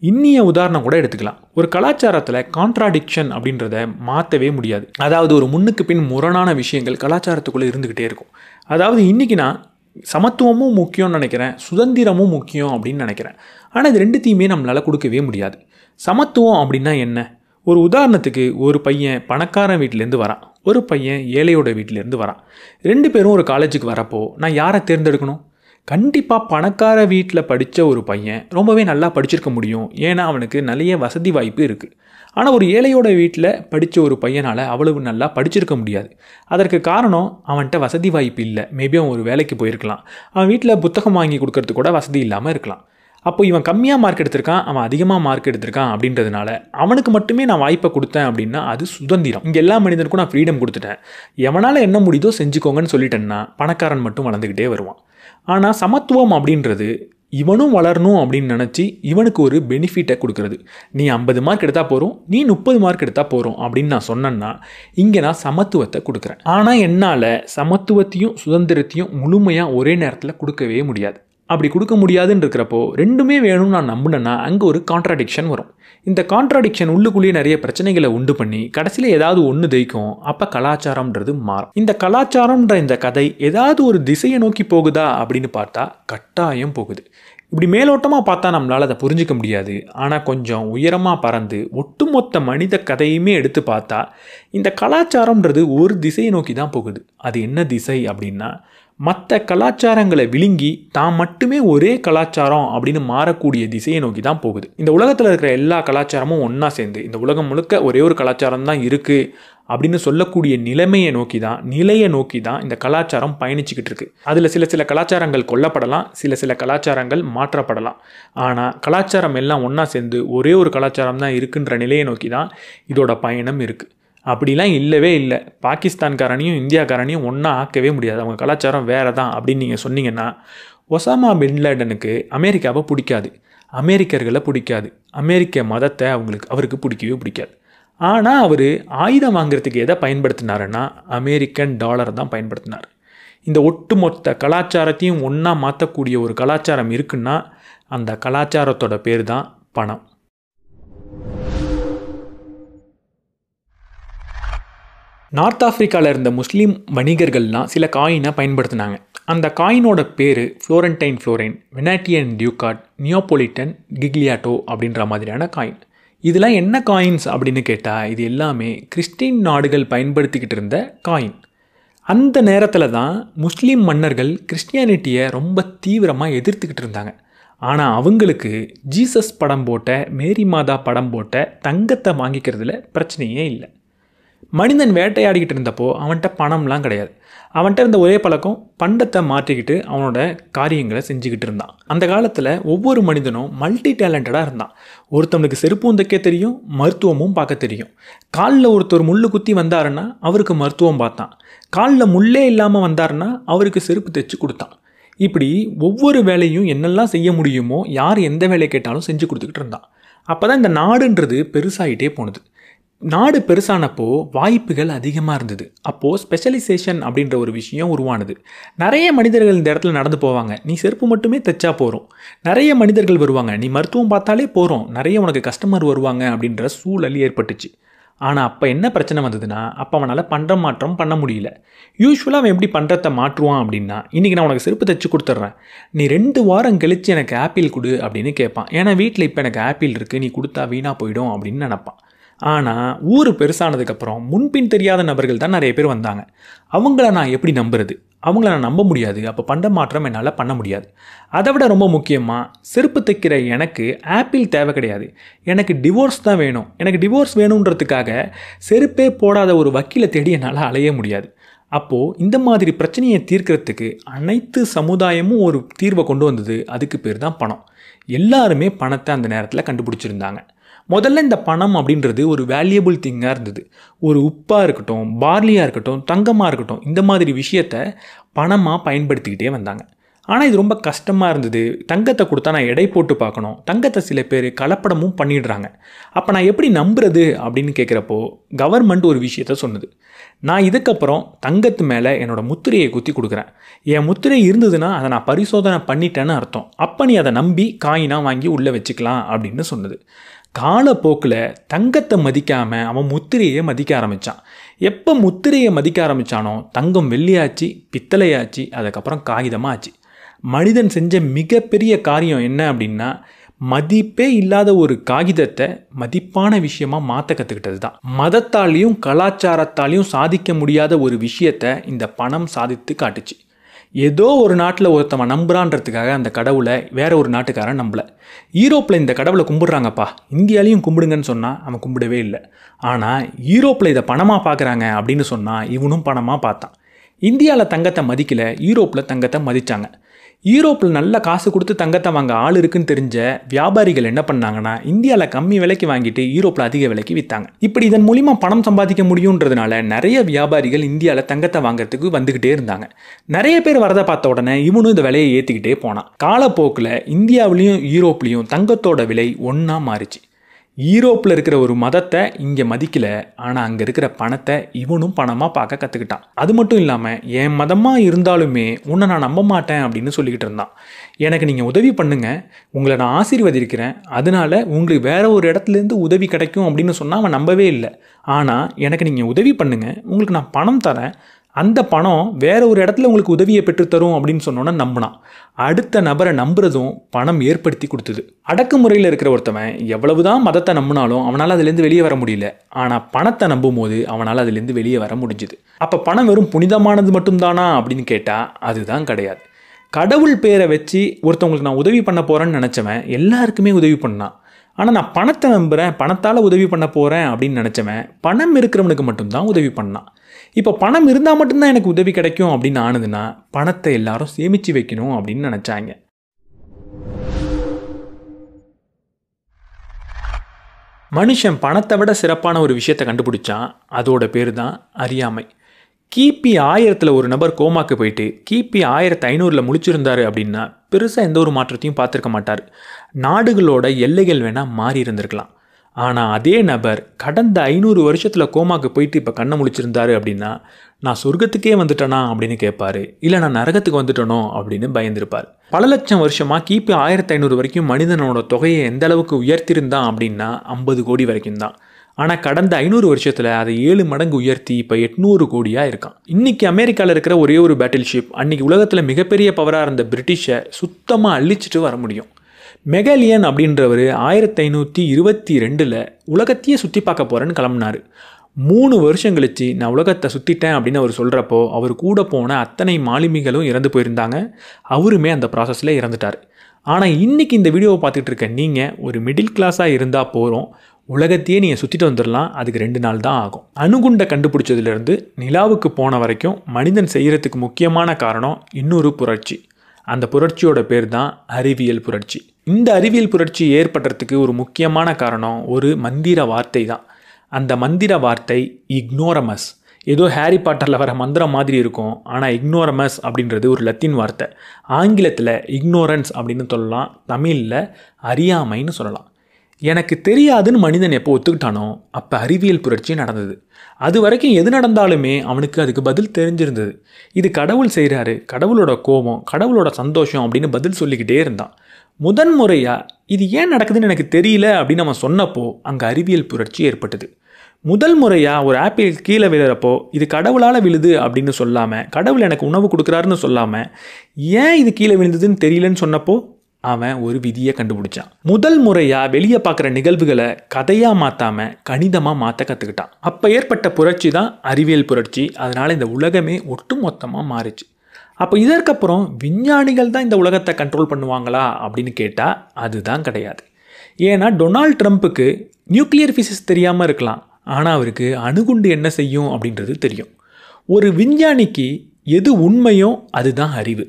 இன்னிய உதாரணம் கூட எடுத்துக்கலாம். ஒரு கலாச்சாரத்தில் கான்ட்ராடிக்ஷன் அப்படின்றத மாற்றவே முடியாது. அதாவது ஒரு முன்னுக்கு பின் முரணான விஷயங்கள் கலாச்சாரத்துக்குள்ளே இருந்துக்கிட்டே இருக்கும். அதாவது இன்றைக்கி நான் சமத்துவமும் முக்கியம்னு நினைக்கிறேன், சுதந்திரமும் முக்கியம் அப்படின்னு நினைக்கிறேன். ஆனால் இது ரெண்டுத்தையுமே நம்மளால் கொடுக்கவே முடியாது. சமத்துவம் அப்படின்னா என்ன? ஒரு உதாரணத்துக்கு ஒரு பையன் பணக்காரன் வீட்டிலேருந்து வரான், ஒரு பையன் ஏழையோட வீட்டிலேருந்து வரான். 2 பேரும் ஒரு காலேஜுக்கு வரப்போ நான் யாரை தேர்ந்தெடுக்கணும்? கண்டிப்பாக பணக்கார வீட்டில் படித்த ஒரு பையன் ரொம்பவே நல்லா படிச்சிருக்க முடியும், ஏன்னா அவனுக்கு நிறைய வசதி வாய்ப்பு இருக்குது. ஆனால் ஒரு ஏழையோட வீட்டில் படித்த ஒரு பையனால் அவ்வளவு நல்லா படிச்சிருக்க முடியாது. அதற்கு காரணம் அவன்கிட்ட வசதி வாய்ப்பு இல்லை. மேபி அவன் ஒரு வேலைக்கு போயிருக்கலாம், அவன் வீட்டில் புத்தகம் வாங்கி கொடுக்கறதுக்கு கூட வசதி இல்லாமல் இருக்கலாம். அப்போ இவன் கம்மியாக மார்க் எடுத்திருக்கான், அவன் அதிகமாக மார்க் எடுத்திருக்கான் அப்படின்றதுனால அவனுக்கு மட்டுமே நான் வாய்ப்பை கொடுத்தேன் அப்படின்னா அது சுதந்திரம். இங்கே எல்லா மனிதனுக்கும் நான் ஃப்ரீடம் கொடுத்துட்டேன், எவனால் என்ன முடியுதோ செஞ்சுக்கோங்கன்னு சொல்லிட்டேன்னா பணக்காரன் மட்டும் வளர்ந்துக்கிட்டே வருவான். ஆனால் சமத்துவம் அப்படின்றது இவனும் வளரணும் அப்படின்னு நினச்சி இவனுக்கு ஒரு பெனிஃபிட்டை கொடுக்குறது. நீ 50 மார்க் எடுத்தால் போகிறோம், நீ 30 மார்க் எடுத்தால் போகிறோம் அப்படின்னு நான் சொன்னேன்னா இங்கே நான் சமத்துவத்தை கொடுக்குறேன். ஆனால் என்னால் சமத்துவத்தையும் சுதந்திரத்தையும் முழுமையாக ஒரே நேரத்தில் கொடுக்கவே முடியாது. அப்படி கொடுக்க முடியாதுன்னு இருக்கிறப்போ ரெண்டுமே வேணும்னு நான் நம்பினேன்னா அங்கே ஒரு கான்ட்ராடிக்ஷன் வரும். இந்த கான்ட்ராடிக்ஷன் உள்ளுக்குள்ளேயே நிறைய பிரச்சனைகளை உண்டு பண்ணி கடைசியில் ஏதாவது ஒன்று தைக்கும். அப்போ கலாச்சாரம்ன்றது மாறும். இந்த கலாச்சாரம்ன்ற இந்த கதை ஏதாவது ஒரு திசையை நோக்கி போகுதா அப்படின்னு பார்த்தா கட்டாயம் போகுது. இப்படி மேலோட்டமாக பார்த்தா நம்மளால் அதை புரிஞ்சிக்க முடியாது. ஆனால் கொஞ்சம் உயரமாக பறந்து ஒட்டுமொத்த மனித கதையுமே எடுத்து பார்த்தா இந்த கலாச்சாரம்ன்றது ஒரு திசையை நோக்கி தான் போகுது. அது என்ன திசை அப்படின்னா, மற்ற கலாச்சாரங்களை விழுங்கி தான் மட்டுமே ஒரே கலாச்சாரம் அப்படின்னு மாறக்கூடிய திசையை நோக்கி தான் போகுது. இந்த உலகத்தில் இருக்கிற எல்லா கலாச்சாரமும் ஒன்றா சேர்ந்து இந்த உலகம் முழுக்க ஒரே ஒரு கலாச்சாரம் தான் இருக்குது அப்படின்னு சொல்லக்கூடிய நிலையை நோக்கி தான் இந்த கலாச்சாரம் பயணிச்சுக்கிட்டு இருக்கு. அதில் சில கலாச்சாரங்கள் கொல்லப்படலாம், சில கலாச்சாரங்கள் மாற்றப்படலாம். ஆனால் கலாச்சாரம் எல்லாம் ஒன்றா சேர்ந்து ஒரே ஒரு கலாச்சாரம் தான் இருக்குன்ற நிலையை நோக்கி தான் இதோட பயணம் இருக்குது. அப்படிலாம் இல்லவே இல்லை. பாகிஸ்தான்காரனையும் இந்தியாக்காரனையும் ஒன்றா ஆக்கவே முடியாது. அவங்க கலாச்சாரம் வேறு தான் அப்படின்னு நீங்கள் சொன்னீங்கன்னா ஒசாமா பின் லேடனுக்கு அமெரிக்காவை பிடிக்காது, அமெரிக்கர்களை பிடிக்காது, அமெரிக்க மதத்தை அவருக்கு பிடிக்கவே பிடிக்காது. ஆனால் அவர் ஆயுதம் வாங்குறதுக்கு எதை பயன்படுத்தினாருன்னா அமெரிக்கன் டாலர் தான் பயன்படுத்தினார். இந்த ஒட்டுமொத்த கலாச்சாரத்தையும் ஒன்றா மாற்றக்கூடிய ஒரு கலாச்சாரம் இருக்குன்னா அந்த கலாச்சாரத்தோட பேர் தான் பணம். நார்த் ஆஃப்ரிக்காவில் இருந்த முஸ்லீம் வணிகர்கள்லாம் சில காயினை பயன்படுத்தினாங்க. அந்த காயினோட பேர் ஃப்ளோரண்டைன் ஃப்ளோரைன், வெனாட்டியன் டியூகாட், நியோபொலிட்டன் கிக்லியாட்டோ அப்படின்ற மாதிரியான காயின். இதெல்லாம் என்ன காயின்ஸ் அப்படின்னு கேட்டால் இது எல்லாமே கிறிஸ்டின் நாடுகள் பயன்படுத்திக்கிட்டு இருந்த காயின். அந்த நேரத்தில் தான் முஸ்லீம் மன்னர்கள் கிறிஸ்டியானிட்டியை ரொம்ப தீவிரமாக எதிர்த்துக்கிட்டு இருந்தாங்க. ஆனால் அவங்களுக்கு ஜீசஸ் படம் போட்ட, மேரி மாதா படம் போட்ட தங்கத்தை வாங்கிக்கிறதுல பிரச்சனையே இல்லை. மனிதன் வேட்டையாடிக்கிட்டு இருந்தப்போ அவன்கிட்ட பணம்லாம் கிடையாது. அவன்கிட்ட இருந்த ஒரே பழக்கம் பண்டத்தை மாற்றிக்கிட்டு அவனோட காரியங்களை செஞ்சுக்கிட்டு இருந்தான். அந்த காலத்தில் ஒவ்வொரு மனிதனும் மல்டி டேலண்டடாக இருந்தான். ஒருத்தவனுக்கு செருப்பும் தைக்க தெரியும், மருத்துவமும் பார்க்க தெரியும். காலில் ஒருத்தர் முள்ளு குத்தி வந்தாருன்னா அவருக்கு மருத்துவம் பார்த்தான். காலில் முள்ளே இல்லாமல் வந்தாருன்னா அவருக்கு செருப்பு தைச்சு கொடுத்தான். இப்படி ஒவ்வொரு வேலையும் என்னெல்லாம் செய்ய முடியுமோ யார் எந்த வேலையை கேட்டாலும் செஞ்சு கொடுத்துக்கிட்டு இருந்தான். அப்போ தான் இந்த நாடுன்றது பெருசாகிட்டே போனது. நாடு பெருசானப்போ வாய்ப்புகள் அதிகமாக இருந்தது. அப்போது ஸ்பெஷலைசேஷன் அப்படின்ற ஒரு விஷயம் உருவானது. நிறைய மனிதர்கள் இந்த இடத்துல நடந்து போவாங்க, நீ செருப்பு மட்டுமே தைச்சா போகிறோம். நிறைய மனிதர்கள் வருவாங்க, நீ மருத்துவம் பார்த்தாலே போகிறோம், நிறைய உனக்கு கஸ்டமர் வருவாங்க அப்படின்ற சூழல் ஏற்பட்டுச்சு. ஆனால் அப்போ என்ன பிரச்சனை வந்ததுன்னா, அப்போ அவனால் பண்ட மாற்றம் பண்ண முடியல. யூஸ்வலாக அவன் எப்படி பண்ணுறதை மாற்றுவான் அப்படின்னா, இன்றைக்கி நான் உனக்கு செருப்பு தைச்சு கொடுத்துட்றேன், நீ 2 வாரம் கழித்து எனக்கு ஆப்பிள் கொடு அப்படின்னு கேட்பான். ஏன்னா வீட்டில் இப்போ எனக்கு ஆப்பிள் இருக்குது, நீ கொடுத்தா வீணாக போயிடும் அப்படின்னு நினப்பான். ஆனால் ஊர் பெருசானதுக்கப்புறம் முன்பின் தெரியாத நபர்கள் தான் நிறைய பேர் வந்தாங்க. அவங்கள நான் எப்படி நம்புறது? அவங்கள நான் நம்ப முடியாது. அப்போ பண்ட மாற்றம் என்னால் பண்ண முடியாது. அதை விட ரொம்ப முக்கியமாக செருப்பு தைக்கிற எனக்கு ஆப்பிள் தேவை கிடையாது, எனக்கு டிவோர்ஸ் தான் வேணும். எனக்கு டிவோர்ஸ் வேணுன்றதுக்காக செருப்பே போடாத ஒரு வக்கீலை தேடி என்னால் அலைய முடியாது. அப்போது இந்த மாதிரி பிரச்சனையை தீர்க்கிறதுக்கு அனைத்து சமுதாயமும் ஒரு தீர்வை கொண்டு வந்தது. அதுக்கு பேர் தான் பணம். எல்லாருமே பணத்தை அந்த நேரத்தில் கண்டுபிடிச்சிருந்தாங்க. முதல்ல இந்த பணம் அப்படின்றது ஒரு வேல்யூபிள் திங்காக இருந்தது. ஒரு உப்பாக இருக்கட்டும், பார்லியாக இருக்கட்டும், தங்கமாக இருக்கட்டும், இந்த மாதிரி விஷயத்தை பணமாக பயன்படுத்திக்கிட்டே வந்தாங்க. ஆனால் இது ரொம்ப கஷ்டமாக இருந்தது. தங்கத்தை கொடுத்தா நான் எடை போட்டு பார்க்கணும், தங்கத்தை சில பேர் கலப்படமும் பண்ணிடுறாங்க. அப்போ நான் எப்படி நம்புறது அப்படின்னு கேட்குறப்போ கவர்மெண்ட் ஒரு விஷயத்த சொன்னது. நான் இதுக்கப்புறம் தங்கத்து மேலே என்னோடய முத்திரையை குத்தி கொடுக்குறேன். என் முத்திரை இருந்ததுன்னா அதை நான் பரிசோதனை பண்ணிட்டேன்னு அர்த்தம். அப்போ நீ அதை நம்பி காயினாக வாங்கி உள்ளே வச்சுக்கலாம் அப்படின்னு சொன்னது. காலப்போக்கில் தங்கத்தை மதிக்காமல் அவன் முத்திரையை மதிக்க ஆரம்பித்தான். எப்போ முத்திரையை மதிக்க ஆரம்பித்தானோ தங்கம் வெள்ளியாச்சு, பித்தளையாச்சு, அதுக்கப்புறம் காகிதமாக ஆச்சு. மனிதன் செஞ்ச மிகப்பெரிய காரியம் என்ன அப்படின்னா, மதிப்பே இல்லாத ஒரு காகிதத்தை மதிப்பான விஷயமாக மாற்ற கற்றுக்கிட்டது தான். மதத்தாலையும் கலாச்சாரத்தாலையும் சாதிக்க முடியாத ஒரு விஷயத்தை இந்த பணம் சாதித்து காட்டுச்சு. ஏதோ ஒரு நாட்டில் ஒருத்தவன் நம்புறான்றதுக்காக அந்த கடவுளை வேற ஒரு நாட்டுக்காரன் நம்பலை. யூரோப்பில் இந்த கடவுளை கும்பிட்றாங்கப்பா, இந்தியாலையும் கும்பிடுங்கன்னு சொன்னால் அவன் கும்பிடவே இல்லை. ஆனால் யூரோப்பில் இதை பணமாக பார்க்குறாங்க அப்படின்னு சொன்னால் இவனும் பணமாக பார்த்தான். இந்தியாவில் தங்கத்தை மதிக்கலை, யூரோப்பில் தங்கத்தை மதித்தாங்க. யூரோப்பில் நல்ல காசு கொடுத்து தங்கத்தை வாங்க ஆள் இருக்குன்னு தெரிஞ்ச வியாபாரிகள் என்ன பண்ணாங்கன்னா, இந்தியாவில் கம்மி விலைக்கு வாங்கிட்டு யூரோப்பில் அதிக விலைக்கு விற்றாங்க. இப்படி இதன் மூலிமா பணம் சம்பாதிக்க முடியுன்றதுனால நிறைய வியாபாரிகள் இந்தியாவில் தங்கத்தை வாங்குறதுக்கு வந்துக்கிட்டே இருந்தாங்க. நிறைய பேர் வரதை பார்த்த உடனே இவனும் இந்த விலையை ஏற்றிக்கிட்டே போனான். காலப்போக்கில் இந்தியாவிலையும் யூரோப்லேயும் தங்கத்தோட விலை ஒன்றா மாறிச்சு. யூரோப்பில் இருக்கிற ஒரு மதத்தை இங்கே மதிக்கலை, ஆனால் அங்கே இருக்கிற பணத்தை இவனும் பணமாக பார்க்க கற்றுக்கிட்டான். அது மட்டும் இல்லாமல் என் மதமாக இருந்தாலுமே உன்னை நான் நம்ப மாட்டேன் அப்படின்னு சொல்லிக்கிட்டு இருந்தான். எனக்கு நீங்கள் உதவி பண்ணுங்கள், உங்களை நான் ஆசீர்வதிக்கிறேன், அதனால உங்களுக்கு வேற ஒரு இடத்துலேருந்து உதவி கிடைக்கும் அப்படின்னு சொன்னால் அவன் நம்பவே இல்லை. ஆனால் எனக்கு நீங்கள் உதவி பண்ணுங்கள், உங்களுக்கு நான் பணம் தரேன், அந்த பணம் வேற ஒரு இடத்துல உங்களுக்கு உதவியை பெற்றுத்தரும் அப்படின்னு சொன்னோன்னா நம்பினான். அடுத்த நபரை நம்புறதும் பணம் ஏற்படுத்தி கொடுத்தது. அடக்குமுறையில் இருக்கிற ஒருத்தவன் எவ்வளவுதான் மதத்தை நம்பினாலும் அவனால் அதுலேருந்து வெளியே வர முடியல. ஆனால் பணத்தை நம்பும் போது அவனால் அதுலேருந்து வெளியே வர முடிஞ்சுது. அப்போ பணம் வெறும் புனிதமானது மட்டும்தானா அப்படின்னு கேட்டால் அதுதான் கிடையாது. கடவுள் பேரை வச்சு ஒருத்தவங்களுக்கு நான் உதவி பண்ண போகிறேன்னு நினச்சவன் எல்லாருக்குமே உதவி பண்ணான். ஆனால் நான் பணத்தை நம்புகிறேன், பணத்தால் உதவி பண்ண போகிறேன் அப்படின்னு நினச்சவன் பணம் இருக்கிறவனுக்கு மட்டும்தான் உதவி பண்ணான். இப்போ பணம் இருந்தால் மட்டும்தான் எனக்கு உதவி கிடைக்கும் அப்படின்னு ஆனதுன்னா பணத்தை எல்லாரும் சேமித்து வைக்கணும் அப்படின்னு நினச்சாங்க. மனுஷன் பணத்தை விட சிறப்பான ஒரு விஷயத்தை கண்டுபிடிச்சான். அதோட பேர் தான் அறியாமை. கிபி 1000 ஒரு நபர் கோமாக்கு போயிட்டு கிபி 1500 முழிச்சிருந்தாரு அப்படின்னா பெருசாக எந்த ஒரு மாற்றத்தையும் பார்த்துருக்க மாட்டார். நாடுகளோட எல்லைகள் வேணால் மாறி இருந்திருக்கலாம். ஆனால் அதே நபர் கடந்த 500 வருஷத்தில் கோமாக்கு போயிட்டு இப்போ கண்ணை முழிச்சிருந்தாரு அப்படின்னா நான் சொர்க்கத்துக்கே வந்துட்டேனா அப்படின்னு கேட்பாரு, இல்லை நான் நரகத்துக்கு வந்துட்டனோ அப்படின்னு பயந்துருப்பார். பல லட்சம் வருஷமாக கிபி 1500 வரைக்கும் மனிதனோட தொகையை எந்த அளவுக்கு உயர்த்திருந்தான் அப்படின்னா 50 கோடி வரைக்கும் தான். ஆனால் கடந்த 500 வருஷத்தில் அதை 7 மடங்கு உயர்த்தி இப்போ 800 கோடியாக இருக்கான். இன்றைக்கி அமெரிக்காவில் இருக்கிற ஒரே ஒரு பேட்டில் ஷிப் அன்றைக்கி உலகத்தில் மிகப்பெரிய பவராக இருந்த பிரிட்டிஷை சுத்தமாக அழிச்சிட்டு வர முடியும். மெகாலியன் அப்படின்றவர் 1522 உலகத்தையே சுற்றி பார்க்க போகிறேன்னு கிளம்புனார். 3 வருஷம் கழிச்சு நான் உலகத்தை சுற்றிட்டேன் அப்படின்னு அவர் சொல்கிறப்போ அவர் கூட போன அத்தனை மாலுமிகளும் இறந்து போயிருந்தாங்க. அவருமே அந்த ப்ராசஸில் இறந்துட்டார். ஆனால் இன்றைக்கி இந்த வீடியோவை பார்த்துட்டு இருக்க நீங்கள் ஒரு மிடில் கிளாஸாக இருந்தால் போகிறோம், உலகத்தையே நீங்கள் சுற்றிட்டு வந்துடலாம். அதுக்கு 2 நாள் தான் ஆகும். அணுகுண்டை கண்டுபிடிச்சதுலேருந்து நிலாவுக்கு போன வரைக்கும் மனிதன் செய்கிறதுக்கு முக்கியமான காரணம் இன்னொரு புரட்சி. அந்த புரட்சியோட பேர் தான் அறிவியல் புரட்சி. இந்த அறிவியல் புரட்சி ஏற்படுறதுக்கு ஒரு முக்கியமான காரணம் ஒரு மந்திர வார்த்தை தான். அந்த மந்திர வார்த்தை இக்னோரமஸ். ஏதோ ஹாரி பாட்டரில் வர மந்திரம் மாதிரி இருக்கும், ஆனால் இக்னோரமஸ் அப்படின்றது ஒரு லத்தீன் வார்த்தை. ஆங்கிலத்தில் இக்னோரன்ஸ் அப்படின்னு சொல்லலாம், தமிழில் அறியாமைன்னு சொல்லலாம். எனக்கு தெரியாதுன்னு மனிதன் எப்போ ஒத்துக்கிட்டானோ அப்போ அறிவியல் புரட்சி நடந்தது. அது வரைக்கும் எது நடந்தாலுமே அவனுக்கு அதுக்கு பதில் தெரிஞ்சிருந்தது. இது கடவுள் செய்கிறாரு, கடவுளோட கோபம், கடவுளோட சந்தோஷம் அப்படின்னு பதில் சொல்லிக்கிட்டே இருந்தான். முதன்முறையாக இது ஏன் நடக்குதுன்னு எனக்கு தெரியல அப்படின்னு நம்ம சொன்னப்போ அங்கே அறிவியல் புரட்சி ஏற்பட்டது. முதல் முறையாக ஒரு ஆப்பிள் கீழே விழுறப்போ இது கடவுளால் விழுது அப்படின்னு சொல்லாமல், கடவுள் எனக்கு உணவு கொடுக்குறாருன்னு சொல்லாமல், ஏன் இது கீழே விழுந்ததுன்னு தெரியலன்னு சொன்னப்போ அவன் ஒரு விதியை கண்டுபிடிச்சான். முதல் முறையாக வெளியே பார்க்குற நிகழ்வுகளை கதையாக மாற்றாமல் கணிதமாக மாற்ற கற்றுக்கிட்டான். அப்போ ஏற்பட்ட புரட்சி தான் அறிவியல் புரட்சி. அதனால் இந்த உலகமே ஒட்டு மொத்தமாக மாறிச்சு. அப்போ இதற்கப்புறம் விஞ்ஞானிகள் தான் இந்த உலகத்தை கண்ட்ரோல் பண்ணுவாங்களா அப்படின்னு கேட்டால் அதுதான் கிடையாது. ஏன்னா டொனால்ட் ட்ரம்ப்புக்கு நியூக்ளியர் ஃபிசிக்ஸ் தெரியாமல் இருக்கலாம், ஆனால் அவருக்கு அணுகுண்டு என்ன செய்யும் அப்படின்றது தெரியும். ஒரு விஞ்ஞானிக்கு எது உண்மையோ அதுதான் அறிவு.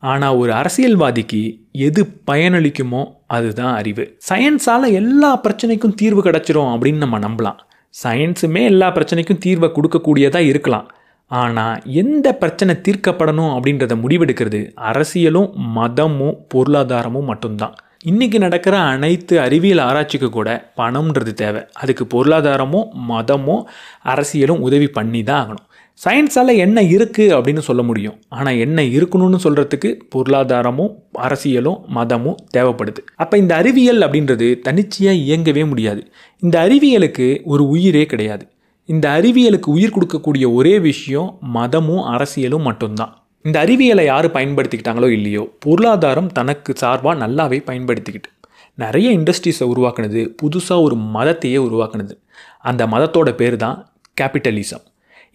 ஆனால் ஒரு அரசியல்வாதிக்கு எது பயனளிக்குமோ அதுதான் அறிவு. சயின்ஸால் எல்லா பிரச்சனைக்கும் தீர்வு கிடச்சிரும் அப்படின்னு நம்ம நம்பலாம். சயின்ஸுமே எல்லா பிரச்சனைக்கும் தீர்வை கொடுக்கக்கூடியதாக இருக்கலாம். ஆனால் எந்த பிரச்சனை தீர்க்கப்படணும் அப்படின்றத முடிவெடுக்கிறது அரசியலும் மதமும் பொருளாதாரமும் மட்டும்தான். இன்றைக்கி நடக்கிற அனைத்து அறிவியல் ஆராய்ச்சிக்கு கூட பணம்ன்றது தேவை. அதுக்கு பொருளாதாரமோ மதமோ அரசியலும் உதவி பண்ணி தான் ஆகணும். சயின்ஸால் என்ன இருக்குது அப்படின்னு சொல்ல முடியும், ஆனால் என்ன இருக்கணும்னு சொல்கிறதுக்கு பொருளாதாரமும் அரசியலும் மதமும் தேவைப்படுது. அப்போ இந்த அறிவியல் அப்படின்றது தனிச்சையாக இயங்கவே முடியாது. இந்த அறிவியலுக்கு ஒரு உயிரே கிடையாது. இந்த அறிவியலுக்கு உயிர் கொடுக்கக்கூடிய ஒரே விஷயம் மதமும் அரசியலும் மட்டும்தான். இந்த அறிவியலை யார் பயன்படுத்திக்கிட்டாங்களோ இல்லையோ, பொருளாதாரம் தனக்கு சார்பாக நல்லாவே பயன்படுத்திக்கிட்டு நிறைய இண்டஸ்ட்ரீஸை உருவாக்குனது, புதுசாக ஒரு மதத்தையே உருவாக்குனது. அந்த மதத்தோட பேர் தான் கேபிட்டலிசம்.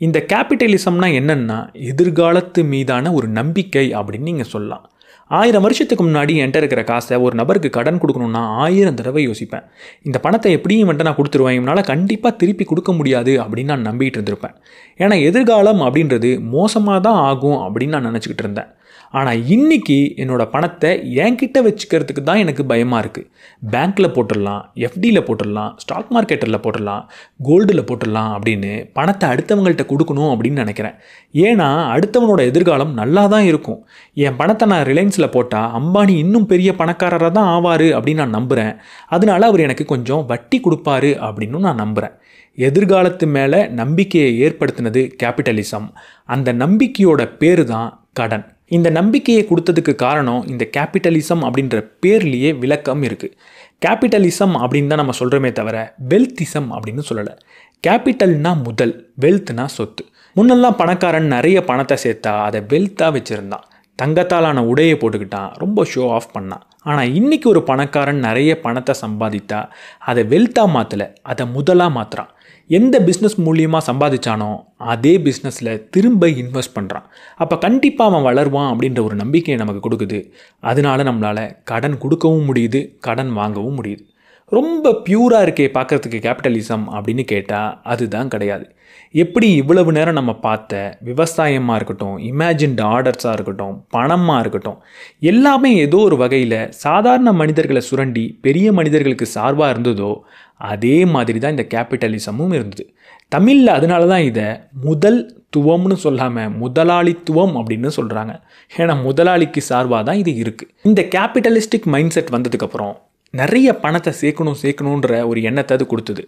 இந்த கேபிட்டலிசம்னா என்னென்னா எதிர்காலத்து மீதான ஒரு நம்பிக்கை அப்படின்னு நீங்கள் சொல்லலாம். 1000 வருஷத்துக்கு முன்னாடி என்கிட்ட இருக்கிற காசை ஒரு நபருக்கு கடன் கொடுக்கணுன்னா 1000 தடவை யோசிப்பேன். இந்த பணத்தை எப்படியும் வந்துட்டு நான் கொடுத்துருவேன், இவனால் கண்டிப்பாக திருப்பி கொடுக்க முடியாது அப்படின்னு நான் நம்பிக்கிட்டு இருந்திருப்பேன். ஏன்னா எதிர்காலம் அப்படின்றது மோசமாக தான் ஆகும் அப்படின்னு நான் நினச்சிக்கிட்டு இருந்தேன். ஆனால் இன்றைக்கி என்னோடய பணத்தை என்கிட்ட வச்சுக்கிறதுக்கு தான் எனக்கு பயமாக இருக்குது. பேங்க்கில் போட்டுடலாம், எஃப்டியில் போட்டுடலாம், ஸ்டாக் மார்க்கெட்டில் போட்டுடலாம், கோல்டில் போட்டுடலாம் அப்படின்னு பணத்தை அடுத்தவங்கள்ட்ட கொடுக்கணும் அப்படின்னு நினைக்கிறேன். ஏன்னா அடுத்தவனோட எதிர்காலம் நல்லா தான் இருக்கும். என் பணத்தை நான் ரிலையன்ஸில் போட்டால் அம்பானி இன்னும் பெரிய பணக்காரராக தான் ஆவார் அப்படின்னு நான் நம்புகிறேன். அதனால அவர் எனக்கு கொஞ்சம் வட்டி கொடுப்பாரு அப்படின்னு நான் நம்புகிறேன். எதிர்காலத்து மேலே நம்பிக்கையை ஏற்படுத்தினது கேபிட்டலிசம். அந்த நம்பிக்கையோட பேர் தான் கடன். இந்த நம்பிக்கையை கொடுத்ததுக்கு காரணம் இந்த கேபிட்டலிசம் அப்படின்ற பேர்லேயே விளக்கம் இருக்குது. கேபிட்டலிசம் அப்படின்னு தான் நம்ம சொல்கிறோமே தவிர வெல்த்திசம் அப்படின்னு சொல்லலை. கேபிட்டல்னா முதல், வெல்த்னா சொத்து. முன்னெல்லாம் பணக்காரன் நிறைய பணத்தை சேர்த்தா அதை வெல்த்தாக வச்சுருந்தான். தங்கத்தாலான உடையை போட்டுக்கிட்டான், ரொம்ப ஷோ ஆஃப் பண்ணான். ஆனால் இன்றைக்கி ஒரு பணக்காரன் நிறைய பணத்தை சம்பாதித்தா அதை வெல்த்தாக மாற்றலை, அதை முதலாக மாற்றுறான். எந்த பிஸ்னஸ் மூலியமாக சம்பாதிச்சானோ அதே பிஸ்னஸில் திரும்ப இன்வெஸ்ட் பண்ணுறான். அப்போ கண்டிப்பாக அவன் வளருவான் அப்படின்ற ஒரு நம்பிக்கையை நமக்கு கொடுக்குது. அதனால நம்மளால் கடன் கொடுக்கவும் முடியுது, கடன் வாங்கவும் முடியுது. ரொம்ப பியூராக இருக்கே பார்க்குறதுக்கு கேபிட்டலிசம் அப்படின்னு கேட்டால் அதுதான் கிடையாது. எப்படி இவ்வளவு நேரம் நம்ம பார்த்த விவசாயமாக இருக்கட்டும், இமேஜின்டு ஆர்டர்ஸாக இருக்கட்டும், பணமாக இருக்கட்டும், எல்லாமே ஏதோ ஒரு வகையில் சாதாரண மனிதர்களை சுரண்டி பெரிய மனிதர்களுக்கு சார்பாக இருந்ததோ அதே மாதிரி தான் இந்த கேபிட்டலிசமும் இருந்தது. தமிழில் அதனால தான் இதை முதல் துவம்னு சொல்லாமல் முதலாளித்துவம் அப்படின்னு சொல்கிறாங்க. ஏன்னா முதலாளிக்கு சார்பாக தான் இது இருக்குது. இந்த கேபிட்டலிஸ்டிக் மைண்ட் செட் வந்ததுக்கப்புறம் நிறைய பணத்தை சேர்க்கணுன்ற ஒரு எண்ணத்தை அது கொடுத்தது.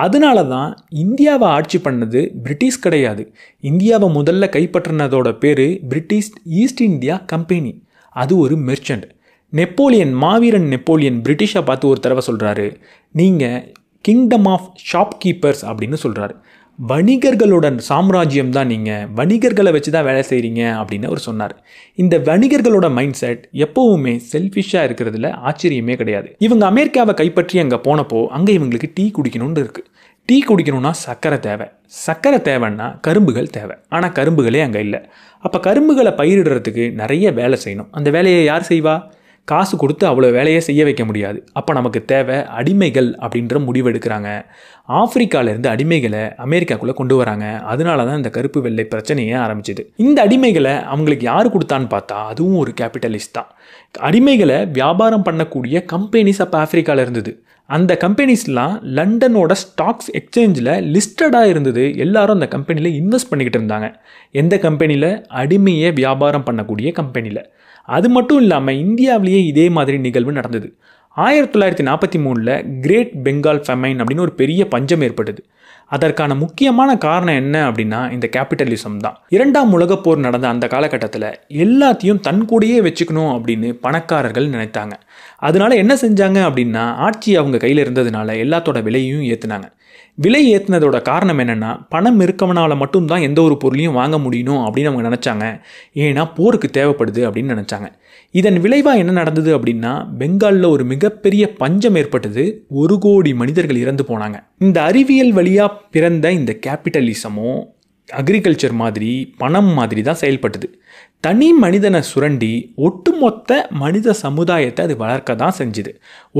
அதனால தான் இந்தியாவை ஆட்சி பண்ணது பிரிட்டிஷ் கிடையாது. இந்தியாவை முதல்ல கைப்பற்றினதோட பேர் பிரிட்டிஷ் ஈஸ்ட் இந்தியா கம்பெனி. அது ஒரு மெர்ச்சன்ட். நெப்போலியன், மாவீரன் நெப்போலியன் பிரிட்டிஷை பார்த்து ஒரு தடவை சொல்கிறாரு, நீங்கள் கிங்டம் ஆஃப் ஷாப்கீப்பர்ஸ் அப்படின்னு சொல்கிறாரு. வணிகர்களோட சாம்ராஜ்யம் தான், நீங்கள் வணிகர்களை வச்சு தான் வேலை செய்கிறீங்க அப்படின்னு அவர் சொன்னார். இந்த வணிகர்களோட மைண்ட் செட் எப்போவுமே செல்ஃபிஷாக இருக்கிறதுல ஆச்சரியமே கிடையாது. இவங்க அமெரிக்காவை கைப்பற்றி அங்கே போனப்போ அங்கே இவங்களுக்கு டீ குடிக்கணும்னு இருக்குது. டீ குடிக்கணும்னா சர்க்கரை தேவை. சர்க்கரை தேவைன்னா கரும்புகள் தேவை. ஆனால் கரும்புகளே அங்கே இல்லை. அப்போ கரும்புகளை பயிரிடுறதுக்கு நிறைய வேலை செய்யணும். அந்த வேலையை யார் செய்வா? காசு கொடுத்து அவ்வளோ வேலையை செய்ய வைக்க முடியாது. அப்போ நமக்கு தேவை அடிமைகள் அப்படின்ற முடிவு எடுக்கிறாங்க. ஆப்பிரிக்காவிலேருந்து அடிமைகளை அமெரிக்காக்குள்ளே கொண்டு வராங்க. அதனால தான் இந்த கருப்பு வெள்ளை பிரச்சனையே ஆரம்பிச்சிது. இந்த அடிமைகளை அவங்களுக்கு யார் கொடுத்தான்னு பார்த்தா அதுவும் ஒரு கேபிட்டலிஸ்ட் தான். அடிமைகளை வியாபாரம் பண்ணக்கூடிய கம்பெனிஸ் அப்போ ஆப்பிரிக்காவில் இருந்தது. அந்த கம்பெனிஸ்லாம் லண்டனோட ஸ்டாக்ஸ் எக்ஸ்சேஞ்சில் லிஸ்டடாக இருந்தது. எல்லாரும் அந்த கம்பெனியில் இன்வெஸ்ட் பண்ணிக்கிட்டு இருந்தாங்க. எந்த கம்பெனியில்? அடிமையை வியாபாரம் பண்ணக்கூடிய கம்பெனியில். அது மட்டும் இல்லாமல் இந்தியாவிலேயே இதே மாதிரி நிகழ்வு நடந்தது. 1943 கிரேட் பெங்கால் ஃபெமைன் அப்படின்னு ஒரு பெரிய பஞ்சம் ஏற்பட்டது. அதற்கான முக்கியமான காரணம் என்ன அப்படின்னா இந்த கேபிட்டலிசம் தான். 2ஆம் உலகப் போர் நடந்த அந்த காலகட்டத்தில் எல்லாத்தையும் தன் கூடயே வச்சுக்கணும் அப்படின்னு பணக்காரர்கள் நினைத்தாங்க. அதனால என்ன செஞ்சாங்க அப்படின்னா, ஆட்சி அவங்க கையில் இருந்ததுனால எல்லாத்தோட விலையையும் ஏற்றுனாங்க. விலை ஏற்றினதோட காரணம் என்னென்னா, பணம் இருக்கவனால் மட்டும்தான் எந்த ஒரு பொருளையும் வாங்க முடியணும் அப்படின்னு அவங்க நினச்சாங்க. ஏன்னா போருக்கு தேவைப்படுது அப்படின்னு நினச்சாங்க. இதன் விளைவாக என்ன நடந்தது அப்படின்னா, பெங்காலில் ஒரு மிகப்பெரிய பஞ்சம் ஏற்பட்டது. 1 கோடி மனிதர்கள் இறந்து போனாங்க. இந்த அறிவியல் வழியாக பிறந்த இந்த கேபிட்டலிசமும் அக்ரிகல்ச்சர் மாதிரி பணம் மாதிரி தான் செயல்பட்டது. தனி மனிதனை சுரண்டி ஒட்டுமொத்த மனித சமுதாயத்தை அது வளர்க்க தான் செஞ்சுது.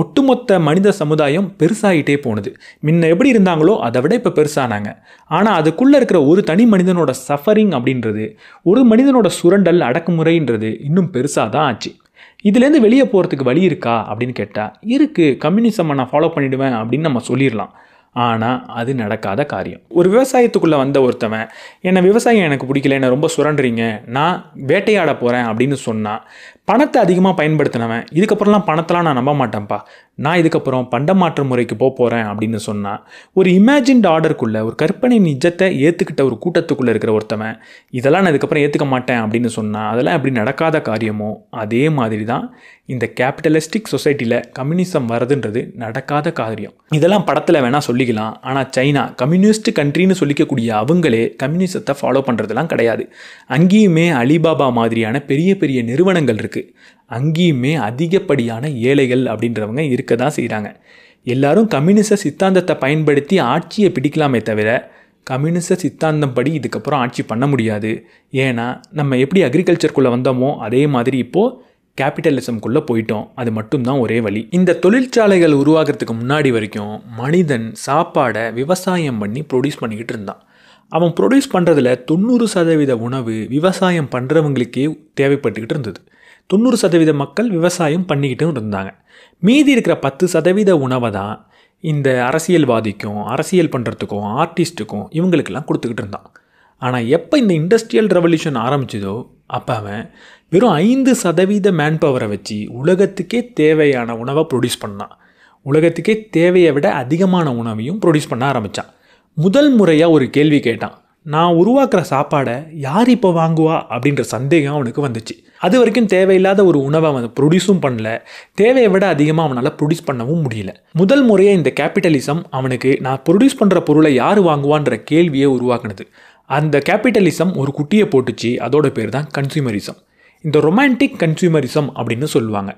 ஒட்டுமொத்த மனித சமுதாயம் பெருசாகிட்டே போனது. முன்ன எப்படி இருந்தாங்களோ அதை விட இப்போ பெருசானாங்க. ஆனால் அதுக்குள்ளே இருக்கிற ஒரு தனி மனிதனோட சஃபரிங் அப்படின்றது, ஒரு மனிதனோட சுரண்டல் அடக்குமுறைன்றது இன்னும் பெருசாக தான் ஆச்சு. இதுலேருந்து வெளியே போகிறதுக்கு வழி இருக்கா அப்படின்னு கேட்டால் இருக்குது. கம்யூனிசமை நான் ஃபாலோ பண்ணிவிடுவேன் அப்படின்னு நம்ம சொல்லிடலாம். ஆனால் அது நடக்காத காரியம். ஒரு விவசாயத்துக்குள்ளே வந்த ஒருத்தவன், என்னை விவசாயம் எனக்கு பிடிக்கல, என்னை ரொம்ப சுரண்டுறீங்க, நான் வேட்டையாட போகிறேன் அப்படின்னு சொன்னால், பணத்தை அதிகமாக பயன்படுத்தினவன் இதுக்கப்புறம்லாம் பணத்தெலாம் நான் நம்ப மாட்டேன்ப்பா, நான் இதுக்கப்புறம் பண்டமாற்று முறைக்கு போகிறேன் அப்படின்னு சொன்னால், ஒரு இமேஜின்ட் ஆர்டருக்குள்ளே, ஒரு கற்பனை நிஜத்தை ஏற்றுக்கிட்ட ஒரு கூட்டத்துக்குள்ளே இருக்கிற ஒருத்தவன் இதெல்லாம் நான் இதுக்கப்புறம் ஏற்றுக்க மாட்டேன் அப்படின்னு சொன்னால், அதெல்லாம் எப்படி நடக்காத காரியமோ அதே மாதிரி தான் இந்த கேபிட்டலிஸ்டிக் சொசைட்டியில் கம்யூனிசம் வரதுன்றது நடக்காத காரியம். இதெல்லாம் படத்தில் வேணால் சொல்லிக்கலாம். ஆனால் சைனா கம்யூனிஸ்ட் கண்ட்ரின்னு சொல்லிக்கக்கூடிய அவங்களே கம்யூனிசத்தை ஃபாலோ பண்ணுறதுலாம் கிடையாது. அங்கேயுமே அலிபாபா மாதிரியான பெரிய பெரிய நிறுவனங்கள் இருக்குது. அங்கேயுமே அதிகப்படியான ஏழைகள் அப்படின்றவங்க இருக்க தான் செய்கிறாங்க. எல்லாரும் கம்யூனிச சித்தாந்தத்தை பயன்படுத்தி ஆட்சியை பிடிக்கலாமே தவிர கம்யூனிச சித்தாந்தம் படி இதுக்கப்புறம் ஆட்சி பண்ண முடியாது. ஏன்னா நம்ம எப்படி அக்ரிகல்ச்சருக்குள்ளே வந்தோமோ அதே மாதிரி இப்போது கேபிட்டலிசம்குள்ளே போயிட்டோம். அது மட்டும்தான் ஒரே வழி. இந்த தொழிற்சாலைகள் உருவாகிறதுக்கு முன்னாடி வரைக்கும் மனிதன் சாப்பாடை விவசாயம் பண்ணி ப்ரொடியூஸ் பண்ணிக்கிட்டு இருந்தான். அவன் ப்ரொடியூஸ் பண்ணுறதுல 90% உணவு விவசாயம் பண்ணுறவங்களுக்கே தேவைப்பட்டுக்கிட்டு இருந்தது. 90% மக்கள் விவசாயம் பண்ணிக்கிட்டும் இருந்தாங்க. மீதி இருக்கிற 10% உணவை தான் இந்த அரசியல்வாதிக்கும், அரசியல் பண்ணுறதுக்கும், ஆர்டிஸ்ட்டுக்கும் இவங்களுக்கெல்லாம் கொடுத்துக்கிட்டு இருந்தான். ஆனால் எப்போ இந்த இண்டஸ்ட்ரியல் ரெவல்யூஷன் ஆரம்பிச்சதோ அப்போ அவன் வெறும் 5% மேன் பவரை வச்சு உலகத்துக்கே தேவையான உணவை ப்ரொடியூஸ் பண்ணான். உலகத்துக்கே தேவையை விட அதிகமான உணவையும் ப்ரொடியூஸ் பண்ண ஆரம்பித்தான். முதல் முறையாக ஒரு கேள்வி கேட்டான். நான் உருவாக்குற சாப்பாடை யார் இப்போ வாங்குவா அப்படின்ற சந்தேகம் அவனுக்கு வந்துச்சு. அது வரைக்கும் தேவையில்லாத ஒரு உணவை அவன் ப்ரொடியூஸும் பண்ணல, தேவையை விட அதிகமாக அவனால் ப்ரொடியூஸ் பண்ணவும் முடியல. முதல் முறையாக இந்த கேபிட்டலிசம் அவனுக்கு நான் ப்ரொடியூஸ் பண்ணுற பொருளை யார் வாங்குவான்ற கேள்வியை உருவாக்குனது. அந்த கேபிட்டலிசம் ஒரு குட்டியை போட்டுச்சு. அதோட பேர் தான் கன்சியூமரிசம். இந்த ரொமான்டிக் கன்சியூமரிசம் அப்படின்னு சொல்லுவாங்க.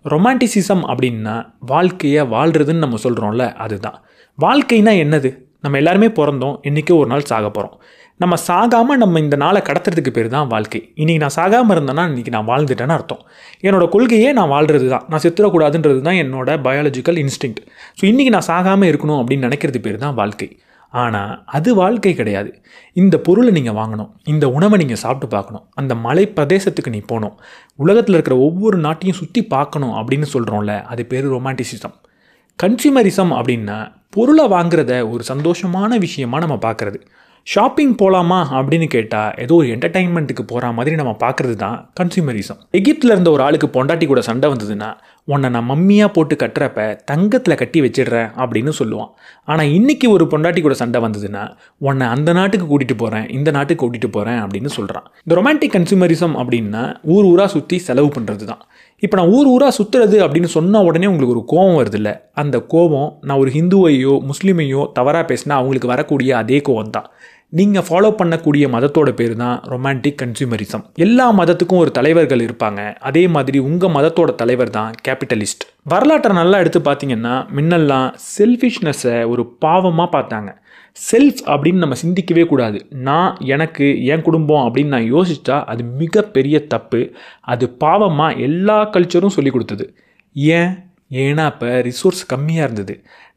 ரொமான்டிசிசம் அப்படின்னா வாழ்க்கையை வாழ்கிறதுன்னு நம்ம சொல்கிறோம்ல, அதுதான். வாழ்க்கைனா என்னது? நம்ம எல்லாருமே பிறந்தோம், இன்றைக்கே ஒரு நாள் சாக போகிறோம். நம்ம சாகாமல் நம்ம இந்த நாளை கடத்துறதுக்கு பேர் தான் வாழ்க்கை. இன்றைக்கி நான் சாகாமல் இருந்தேன்னா இன்றைக்கி நான் வாழ்ந்துட்டேன்னு அர்த்தம். என்னோடய கொள்கையே நான் வாழ்கிறது தான், நான் செத்துடக்கூடாதுன்றது தான் என்னோட பயாலஜிக்கல் இன்ஸ்டிங்க்ட். ஸோ இன்றைக்கி நான் சாகாமல் இருக்கணும் அப்படின்னு நினைக்கிறது பேர் தான் வாழ்க்கை. ஆனால் அது வாழ்க்கை கிடையாது. இந்த பொருளை நீங்கள் வாங்கணும், இந்த உணவை நீங்கள் சாப்பிட்டு பார்க்கணும், அந்த மலை பிரதேசத்துக்கு நீ போகணும், உலகத்தில் இருக்கிற ஒவ்வொரு நாட்டையும் சுற்றி பார்க்கணும் அப்படின்னு சொல்கிறோம்ல, அது பேர் ரொமான்டிசிசம். கன்சியூமரிசம் அப்படின்னா பொருளை வாங்குறத ஒரு சந்தோஷமான விஷயமாக நம்ம பார்க்குறது. ஷாப்பிங் போகலாமா அப்படின்னு கேட்டால் ஏதோ ஒரு என்டர்டைன்மெண்ட்டுக்கு போகிற மாதிரி நம்ம பார்க்குறது தான் கன்சியூமரிசம். எகிப்தில் இருந்த ஒரு ஆளுக்கு பொண்டாட்டி கூட சண்டை வந்ததுன்னா, உன்னை நான் மம்மியாக போட்டு கட்டுறப்ப தங்கத்தில் கட்டி வச்சிடுறேன் அப்படின்னு சொல்லுவான். ஆனால் இன்றைக்கி ஒரு பொண்டாட்டி கூட சண்டை வந்ததுன்னா, உன்னை அந்த நாட்டுக்கு கூட்டிகிட்டு போகிறேன், இந்த நாட்டுக்கு கூட்டிகிட்டு போகிறேன் அப்படின்னு சொல்கிறான். இந்த ரொமான்டிக் கன்சியூமரிசம் அப்படின்னா ஊர் ஊராக சுற்றி செலவு பண்ணுறது தான். இப்போ நான் ஊர் ஊராக சுற்றுறது அப்படின்னு சொன்ன உடனே உங்களுக்கு ஒரு கோபம் வருது இல்லை? அந்த கோபம் நான் ஒரு ஹிந்துவையோ முஸ்லீமையோ தவறாக பேசினா அவங்களுக்கு வரக்கூடிய அதே கோபம் தான். நீங்கள் ஃபாலோ பண்ணக்கூடிய மதத்தோட பேர் தான் ரொமான்டிக் கன்சியூமரிசம். எல்லா மதத்துக்கும் ஒரு தலைவர்கள் இருப்பாங்க. அதே மாதிரி உங்கள் மதத்தோட தலைவர் தான் கேபிட்டலிஸ்ட். வரலாற்றை நல்லா எடுத்து பார்த்தீங்கன்னா, முன்னெல்லாம் செல்ஃபிஷ்னஸை ஒரு பாவமாக பார்த்தாங்க. செல்ஃப் அப்படின்னு நம்ம சிந்திக்கவே கூடாது. நான், எனக்கு, என் குடும்பம் அப்படின்னு நான் யோசித்தா அது மிகப்பெரிய தப்பு. அது பாவமாக எல்லா கல்ச்சரும் சொல்லி கொடுத்தது. ஏன்னா அப்போ ரிசோர்ஸ் கம்மியாக இருந்தது.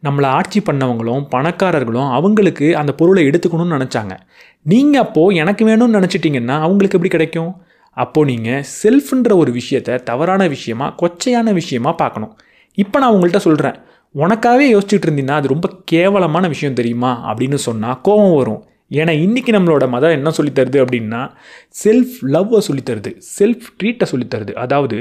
நம்மளை ஆட்சி பண்ணவங்களும் பணக்காரர்களும் அவங்களுக்கு அந்த பொருளை எடுத்துக்கணும்னு நினச்சாங்க. நீங்கள் அப்போது எனக்கு வேணும்னு நினச்சிட்டிங்கன்னா அவங்களுக்கு எப்படி கிடைக்கும்? அப்போது நீங்கள் செல்ஃப்ன்ற ஒரு விஷயத்தை தவறான விஷயமாக, கொச்சையான விஷயமாக பார்க்கணும். இப்போ நான் உங்கள்கிட்ட சொல்கிறேன், உனக்காகவே யோசிச்சுட்டு இருந்தீங்கன்னா அது ரொம்ப கேவலமான விஷயம் தெரியுமா அப்படின்னு சொன்னால் கோபம் வரும். ஏன்னா இன்றைக்கி நம்மளோட மதம் என்ன சொல்லித்தருது அப்படின்னா, செல்ஃப் லவ்வை சொல்லித்தருது, செல்ஃப் ட்ரீட்டை சொல்லித்தருது. அதாவது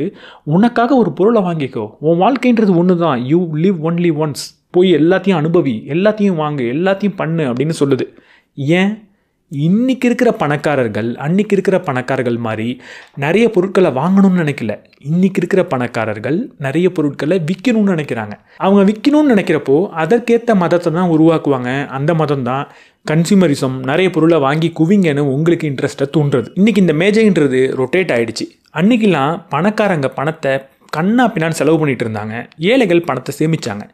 உனக்காக ஒரு பொருளை வாங்கிக்கோ, உன் வாழ்க்கைன்றது ஒன்று தான், யூ லிவ் ஒன்லி ஒன்ஸ், போய் எல்லாத்தையும் அனுபவி, எல்லாத்தையும் வாங்கு, எல்லாத்தையும் பண்ணு அப்படின்னு சொல்லுது. ஏன் இன்றைக்கி இருக்கிற பணக்காரர்கள் அன்றைக்கி இருக்கிற பணக்காரர்கள் மாதிரி நிறைய பொருட்களை வாங்கணும்னு நினைக்கல. இன்றைக்கி இருக்கிற பணக்காரர்கள் நிறைய பொருட்களை விற்கணும்னு நினைக்கிறாங்க. அவங்க விற்கணும்னு நினைக்கிறப்போ அதற்கேற்ற மதத்தை தான் உருவாக்குவாங்க. அந்த மதம் தான் கன்சியூமரிசம். நிறைய பொருளை வாங்கி குவிங்கன்னு உங்களுக்கு இன்ட்ரெஸ்ட்டை தூண்டுறது. இன்றைக்கி இந்த மேஜைன்றது ரொட்டேட் ஆகிடுச்சு. அன்றைக்கெலாம் பணக்காரங்க பணத்தை கண்ணா பின்னான்னு செலவு பண்ணிகிட்டு இருந்தாங்க, ஏழைகள் பணத்தை சேமித்தாங்க.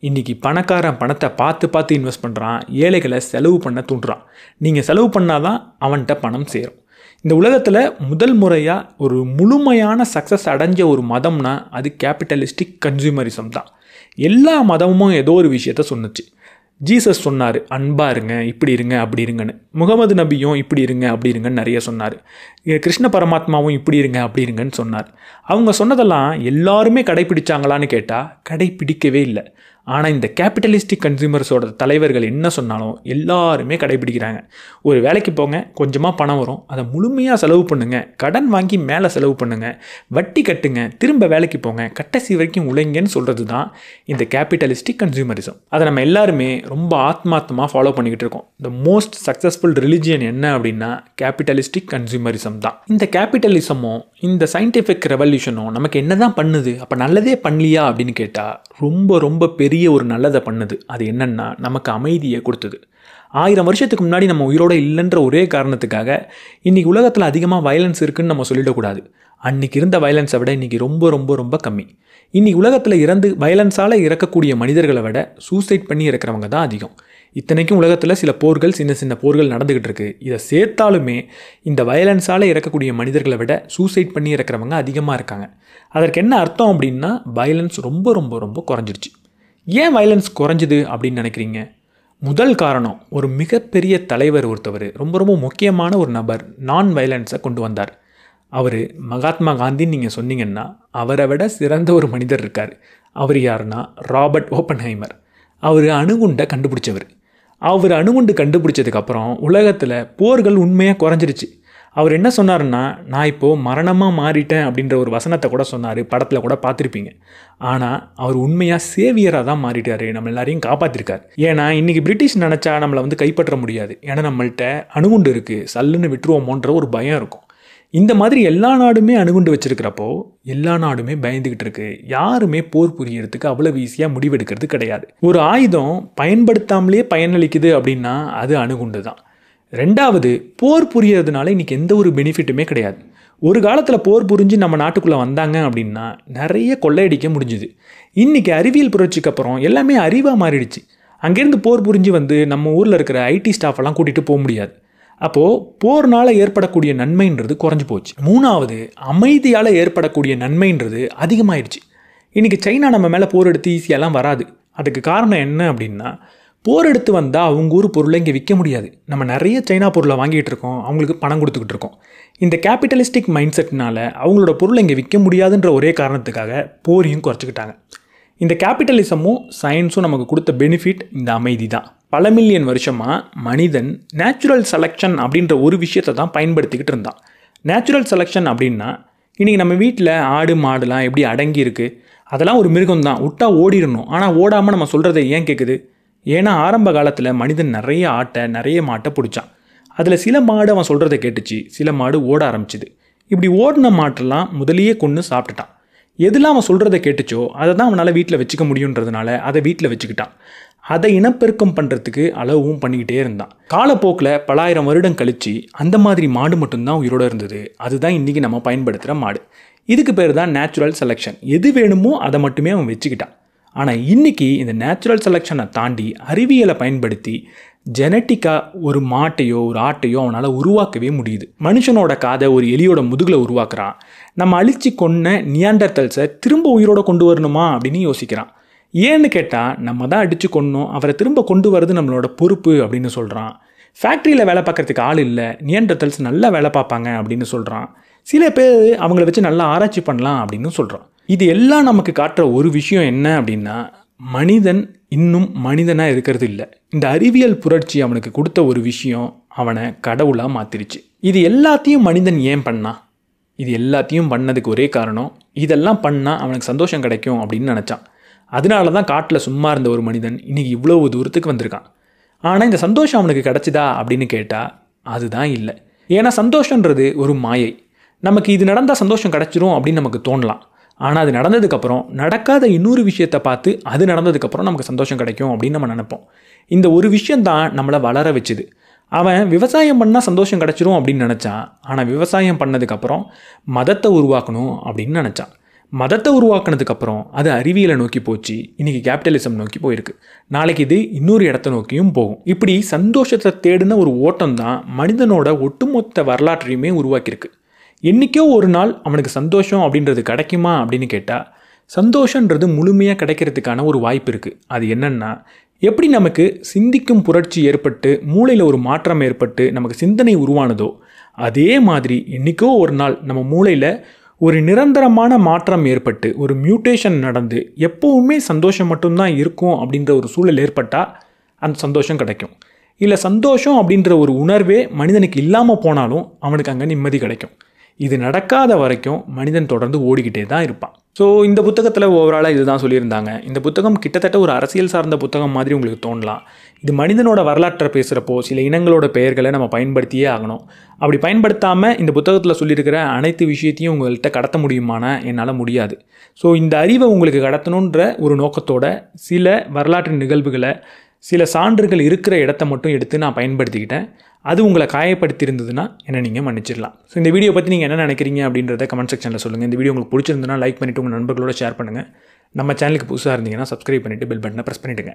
இன்றைக்கி பணக்காரன் பணத்தை பார்த்து இன்வெஸ்ட் பண்ணுறான், ஏழைகளை செலவு பண்ண தூண்டுறான். நீங்கள் செலவு பண்ணால் தான் அவன்கிட்ட பணம் சேரும். இந்த உலகத்தில் முதல் முறையாக ஒரு முழுமையான சக்ஸஸ் அடைஞ்ச ஒரு மதம்னா அது கேபிட்டலிஸ்டிக் கன்சியூமரிசம் தான். எல்லா மதமும் ஏதோ ஒரு விஷயத்த சொன்னுச்சு. ஜீசஸ் சொன்னார், அன்பாக இருங்க, இப்படி இருங்க, அப்படி இருங்கன்னு. முகமது நபியும் இப்படி இருங்க, அப்படி இருங்கன்னு நிறைய சொன்னார். கிருஷ்ண பரமாத்மாவும் இப்படி இருங்க, அப்படி இருங்கன்னு சொன்னார். அவங்க சொன்னதெல்லாம் எல்லாருமே கடைப்பிடிச்சாங்களான்னு கேட்டால் கடைப்பிடிக்கவே இல்லை. ஆனால் இந்த கேபிட்டலிஸ்டிக் கன்சியூமர்ஸோட தலைவர்கள் என்ன சொன்னாலும் எல்லாருமே கடைபிடிக்கிறாங்க. ஒரு வேலைக்கு போங்க, கொஞ்சமாக பணம் வரும், அதை முழுமையாக செலவு பண்ணுங்கள், கடன் வாங்கி மேலே செலவு பண்ணுங்கள், வட்டி கட்டுங்க, திரும்ப வேலைக்கு போங்க, கடைசி வரைக்கும் உழைங்கன்னு சொல்கிறது தான் இந்த கேபிட்டலிஸ்டிக் கன்சியூமரிசம். அதை நம்ம எல்லாருமே ரொம்ப ஆத்மார்த்தமாக ஃபாலோ பண்ணிக்கிட்டு இருக்கோம். த மோஸ்ட் சக்ஸஸ்ஃபுல் ரிலிஜியன் என்ன அப்படின்னா கேபிட்டலிஸ்டிக் கன்சியூமரிசம் தான். இந்த கேபிட்டலிசமும் இந்த சயின்டிஃபிக் ரெவல்யூஷனும் நமக்கு என்ன தான் பண்ணுது? அப்போ நல்லதே பண்ணலையா அப்படின்னு கேட்டால் ரொம்ப ரொம்ப பெரிய ஒரு நல்லதை பண்ணுது. அது என்னன்னா, நமக்கு அமைதியை கொடுத்தது. 1000 வருஷத்துக்கு முன்னாடி நம்ம உயிரோடு இல்லைன்ற ஒரே காரணத்துக்காக இன்றைக்கி உலகத்தில் அதிகமாக வயலன்ஸ் இருக்குதுன்னு நம்ம சொல்லிடக்கூடாது. அன்றைக்கி இருந்த வயலன்ஸை விட இன்றைக்கி ரொம்ப ரொம்ப ரொம்ப கம்மி. இன்றைக்கி உலகத்தில் வயலன்ஸால் இறக்கக்கூடிய மனிதர்களை விட சூசைட் பண்ணி இறக்குறவங்க தான் அதிகம். இத்தனைக்கும் உலகத்தில் சில போர்கள், சின்ன சின்ன போர்கள் நடந்துக்கிட்டு இருக்குது. இதை சேர்த்தாலுமே இந்த வயலன்ஸால் இறக்கக்கூடிய மனிதர்களை விட சூசைட் பண்ணி இறக்குறவங்க அதிகமாக இருக்காங்க. அதற்கு என்ன அர்த்தம் அப்படின்னா, வயலன்ஸ் ரொம்ப ரொம்ப ரொம்ப குறைஞ்சிருச்சு. ஏன் வயலன்ஸ் குறைஞ்சிது அப்படின்னு நினைக்கிறீங்க? முதல் காரணம், ஒரு மிகப்பெரிய தலைவர் ஒருத்தவர், ரொம்ப ரொம்ப முக்கியமான ஒரு நபர் நான் வயலன்ஸை கொண்டு வந்தார். அவர் மகாத்மா காந்தின்னு நீங்கள் சொன்னீங்கன்னா அவரை விட சிறந்த ஒரு மனிதர் இருக்கார். அவர் யாருன்னா ராபர்ட் ஓப்பன்ஹைமர். அவர் அணுகுண்டை கண்டுபிடிச்சவர். அவர் அணுகுண்டு கண்டுபிடிச்சதுக்கப்புறம் உலகத்தில் போர்கள் உண்மையாக குறைஞ்சிருச்சு. அவர் என்ன சொன்னார்னா, நான் இப்போது மரணமாக மாறிட்டேன் அப்படின்ற ஒரு வசனத்தை கூட சொன்னார். படத்தில் கூட பார்த்துருப்பீங்க. ஆனால் அவர் உண்மையாக சேவியராக தான் மாறிட்டார், நம்ம எல்லாரையும் காப்பாற்றிருக்கார். ஏன்னா இன்றைக்கி பிரிட்டிஷ் நினச்சா நம்மளை கைப்பற்ற முடியாது. ஏன்னா நம்மள்கிட்ட அணுகுண்டு இருக்குது, சல்லுன்னு விட்டுருவோமோன்ற ஒரு பயம் இருக்கும். இந்த மாதிரி எல்லா நாடுமே அணுகுண்டு வச்சுருக்கிறப்போ எல்லா நாடுமே பயந்துக்கிட்டு இருக்கு. யாருமே போர் புரியறதுக்கு அவ்வளோ ஈஸியாக முடிவெடுக்கிறது கிடையாது. ஒரு ஆயுதம் பயன்படுத்தாமலே பயனளிக்குது அப்படின்னா அது அணுகுண்டு தான். ரெண்டாவது, போர் புரியறதுனால இன்றைக்கி எந்த ஒரு பெனிஃபிட்டுமே கிடையாது. ஒரு காலத்தில் போர் புரிஞ்சு நம்ம நாட்டுக்குள்ளே வந்தாங்க அப்படின்னா நிறைய கொள்ளையடிக்க முடிஞ்சுது. இன்றைக்கி அறிவியல் புரட்சிக்கு அப்புறம் எல்லாமே அறிவாக மாறிடுச்சு. அங்கேருந்து போர் புரிஞ்சு வந்து நம்ம ஊரில் இருக்கிற ஐடி ஸ்டாஃபெல்லாம் கூட்டிகிட்டு போக முடியாது. அப்போது போர்னால் ஏற்படக்கூடிய நன்மைன்றது குறைஞ்சி போச்சு. 3வது, அமைதியால் ஏற்படக்கூடிய நன்மைன்றது அதிகமாகிடுச்சு. இன்றைக்கி சைனா நம்ம மேலே போர் எடுத்து ஈஸியாலாம் வராது. அதுக்கு காரணம் என்ன அப்படின்னா, போர் எடுத்து வந்தால் அவங்க ஊர் பொருளை இங்கே விற்க முடியாது. நம்ம நிறைய சைனா பொருளை வாங்கிட்டு இருக்கோம், அவங்களுக்கு பணம் கொடுத்துக்கிட்டு இருக்கோம். இந்த கேபிட்டலிஸ்டிக் மைண்ட் செட்னால அவங்களோட பொருளை இங்கே விற்க முடியாதுன்ற ஒரே காரணத்துக்காக போரையும் குறைச்சிக்கிட்டாங்க. இந்த கேபிட்டலிசமும் சயின்ஸும் நமக்கு கொடுத்த பெனிஃபிட் இந்த அமைதி தான். பல மில்லியன் வருஷமாக மனிதன் நேச்சுரல் செலெக்ஷன் அப்படின்ற ஒரு விஷயத்தை தான் பயன்படுத்திக்கிட்டு இருந்தான். நேச்சுரல் செலெக்ஷன் அப்படின்னா, இன்றைக்கி நம்ம வீட்டில் ஆடு மாடுலாம் எப்படி அடங்கி இருக்குது, அதெல்லாம் ஒரு மிருகம் தான், விட்டா ஓடிடணும். ஆனால் ஓடாமல் நம்ம சொல்கிறத ஏன் கேட்குது? ஏன்னா ஆரம்ப காலத்தில் மனிதன் நிறைய ஆட்டை நிறைய மாட்டை பிடிச்சான். அதில் சில மாடு அவன் சொல்கிறத கேட்டுச்சு, சில மாடு ஓட ஆரம்பிச்சிது. இப்படி ஓடின மாட்டெல்லாம் முதலையே கொன்று சாப்பிட்டுட்டான். எதெல்லாம் அவன் சொல்கிறத கேட்டுச்சோ அதை தான் அவனால் வீட்டில் வச்சுக்க முடியுன்றதுனால அதை வீட்டில் வச்சுக்கிட்டான். அதை இனப்பெருக்கம் பண்ணுறதுக்கு அளவும் பண்ணிக்கிட்டே இருந்தான். காலப்போக்கில் பல ஆயிரம் வருடம் கழித்து அந்த மாதிரி மாடு மட்டும்தான் உயிரோடு இருந்தது. அதுதான் இன்றைக்கி நம்ம பயன்படுத்துகிற மாடு. இதுக்கு பேர் தான் நேச்சுரல் செலெக்ஷன். எது வேணுமோ அதை மட்டுமே அவன் வச்சுக்கிட்டான். ஆனால் இன்றைக்கி இந்த நேச்சுரல் செலெக்ஷனை தாண்டி அறிவியலை பயன்படுத்தி ஜெனட்டிக்காக ஒரு மாட்டையோ ஒரு ஆட்டையோ அவனால் உருவாக்கவே முடியுது. மனுஷனோட காதை ஒரு எலியோட முதுகில் உருவாக்குறான். நம்ம அழிச்சு கொன்ன நியாண்டர்தல்ஸை திரும்ப உயிரோட கொண்டு வரணுமா அப்படின்னு யோசிக்கிறான். ஏன்னு கேட்டால், நம்ம தான் அடித்து கொன்னோம், அவரை திரும்ப கொண்டு வரது நம்மளோட பொறுப்பு அப்படின்னு சொல்கிறான். ஃபேக்ட்ரியில் வேலை பார்க்குறதுக்கு ஆள் இல்லை, நியாண்டர்தல்ஸ் நல்லா வேலை பார்ப்பாங்க அப்படின்னு சொல்கிறான். சில பேர் அவங்கள வச்சு நல்லா ஆராய்ச்சி பண்ணலாம் அப்படின்னு சொல்கிறான். இது எல்லாம் நமக்கு காட்டுற ஒரு விஷயம் என்ன அப்படின்னா, மனிதன் இன்னும் மனிதனாக இருக்கிறது இல்லை. இந்த அறிவியல் புரட்சி அவனுக்கு கொடுத்த ஒரு விஷயம் அவனை கடவுளாக மாற்றிருச்சு. இது எல்லாத்தையும் மனிதன் ஏன் பண்ணான்? இது எல்லாத்தையும் பண்ணதுக்கு ஒரே காரணம், இதெல்லாம் பண்ணால் அவனுக்கு சந்தோஷம் கிடைக்கும் அப்படின்னு நினச்சான். அதனால தான் காட்டில் சும்மா இருந்த ஒரு மனிதன் இன்றைக்கி இவ்வளோ தூரத்துக்கு வந்திருக்கான். ஆனால் இந்த சந்தோஷம் அவனுக்கு கிடச்சிதா அப்படின்னு கேட்டால் அதுதான் இல்லை. ஏன்னா சந்தோஷன்றது ஒரு மாயை. நமக்கு இது நடந்தால் சந்தோஷம் கிடச்சிரும் அப்படின்னு நமக்கு தோணலாம். ஆனால் அது நடந்ததுக்கப்புறம் நடக்காத இன்னொரு விஷயத்தை பார்த்து அது நடந்ததுக்கப்புறம் நமக்கு சந்தோஷம் கிடைக்கும் அப்படின்னு நம்ம நினைப்போம். இந்த ஒரு விஷயந்தான் நம்மளை வளர வச்சுது. அவன் விவசாயம் பண்ணால் சந்தோஷம் கிடச்சிரும் அப்படின்னு நினச்சான். ஆனால் விவசாயம் பண்ணதுக்கப்புறம் மதத்தை உருவாக்கணும் அப்படின்னு நினச்சான். மதத்தை உருவாக்குனதுக்கப்புறம் அது அறிவியலை நோக்கி போச்சு. இன்றைக்கி கேபிட்டலிசம் நோக்கி போயிருக்கு. நாளைக்கு இது இன்னொரு இடத்த நோக்கியும் போகும். இப்படி சந்தோஷத்தை தேடின ஒரு ஓட்டம் தான் மனிதனோட ஒட்டுமொத்த வரலாற்றையுமே உருவாக்கியிருக்கு. என்றைக்கோ ஒரு நாள் அவனுக்கு சந்தோஷம் அப்படின்றது கிடைக்குமா அப்படின்னு கேட்டால், சந்தோஷன்றது முழுமையாக கிடைக்கிறதுக்கான ஒரு வாய்ப்பு இருக்குது. அது என்னென்னா, எப்படி நமக்கு சிந்திக்கும் புரட்சி ஏற்பட்டு மூளையில் ஒரு மாற்றம் ஏற்பட்டு நமக்கு சிந்தனை உருவானதோ அதே மாதிரி என்றைக்கோ ஒரு நாள் நம்ம மூளையில் ஒரு நிரந்தரமான மாற்றம் ஏற்பட்டு ஒரு மியூட்டேஷன் நடந்து எப்போவுமே சந்தோஷம் மட்டும்தான் இருக்கும் அப்படின்ற ஒரு சூழல் ஏற்பட்டால் அந்த சந்தோஷம் கிடைக்கும். இல்லை சந்தோஷம் அப்படின்ற ஒரு உணர்வே மனிதனுக்கு இல்லாமல் போனாலும் அவனுக்கு அங்கே நிம்மதி கிடைக்கும். இது நடக்காத வரைக்கும் மனிதன் தொடர்ந்து ஓடிக்கிட்டே தான் இருப்பான். ஸோ இந்த புத்தகத்தில் ஓவராலாக இதுதான் சொல்லியிருந்தாங்க. இந்த புத்தகம் கிட்டத்தட்ட ஒரு அரசியல் சார்ந்த புத்தகம் மாதிரி உங்களுக்கு தோணலாம். இது மனிதனோட வரலாற்றை பேசுகிறப்போ சில இனங்களோட பெயர்களை நம்ம பயன்படுத்தியே ஆகணும். அப்படி பயன்படுத்தாமல் இந்த புத்தகத்தில் சொல்லியிருக்கிற அனைத்து விஷயத்தையும் உங்கள்கிட்ட கடத்த முடியுமானா என்னால் முடியாது. ஸோ இந்த அறிவை உங்களுக்கு கடத்தணுன்ற ஒரு நோக்கத்தோட சில வரலாற்று நிகழ்வுகளை சில சான்றுகள் இருக்கிற இடத்த மட்டும் எடுத்து நான் பயன்படுத்திக்கிட்டேன். அது உங்களை காயப்படுத்தியிருந்ததுன்னா என்னை நீங்கள் மன்னிச்சிடலாம். ஸோ இந்த வீடியோ பற்றி நீங்கள் என்ன நினைக்கிறீங்க அப்படின்றத கமெண்ட் செக்ஷனில் சொல்லுங்கள். இந்த வீடியோ உங்களுக்கு பிடிச்சிருந்ததுன்னா லைக் பண்ணிவிட்டு உங்கள் நண்பர்களோட ஷேர் பண்ணுங்கள். நம்ம சேனலுக்கு புதுசாக இருந்தீங்கன்னா சப்ஸ்கிரைப் பண்ணிவிட்டு பெல் பட்டனை ப்ரெஸ் பண்ணிவிடுங்க.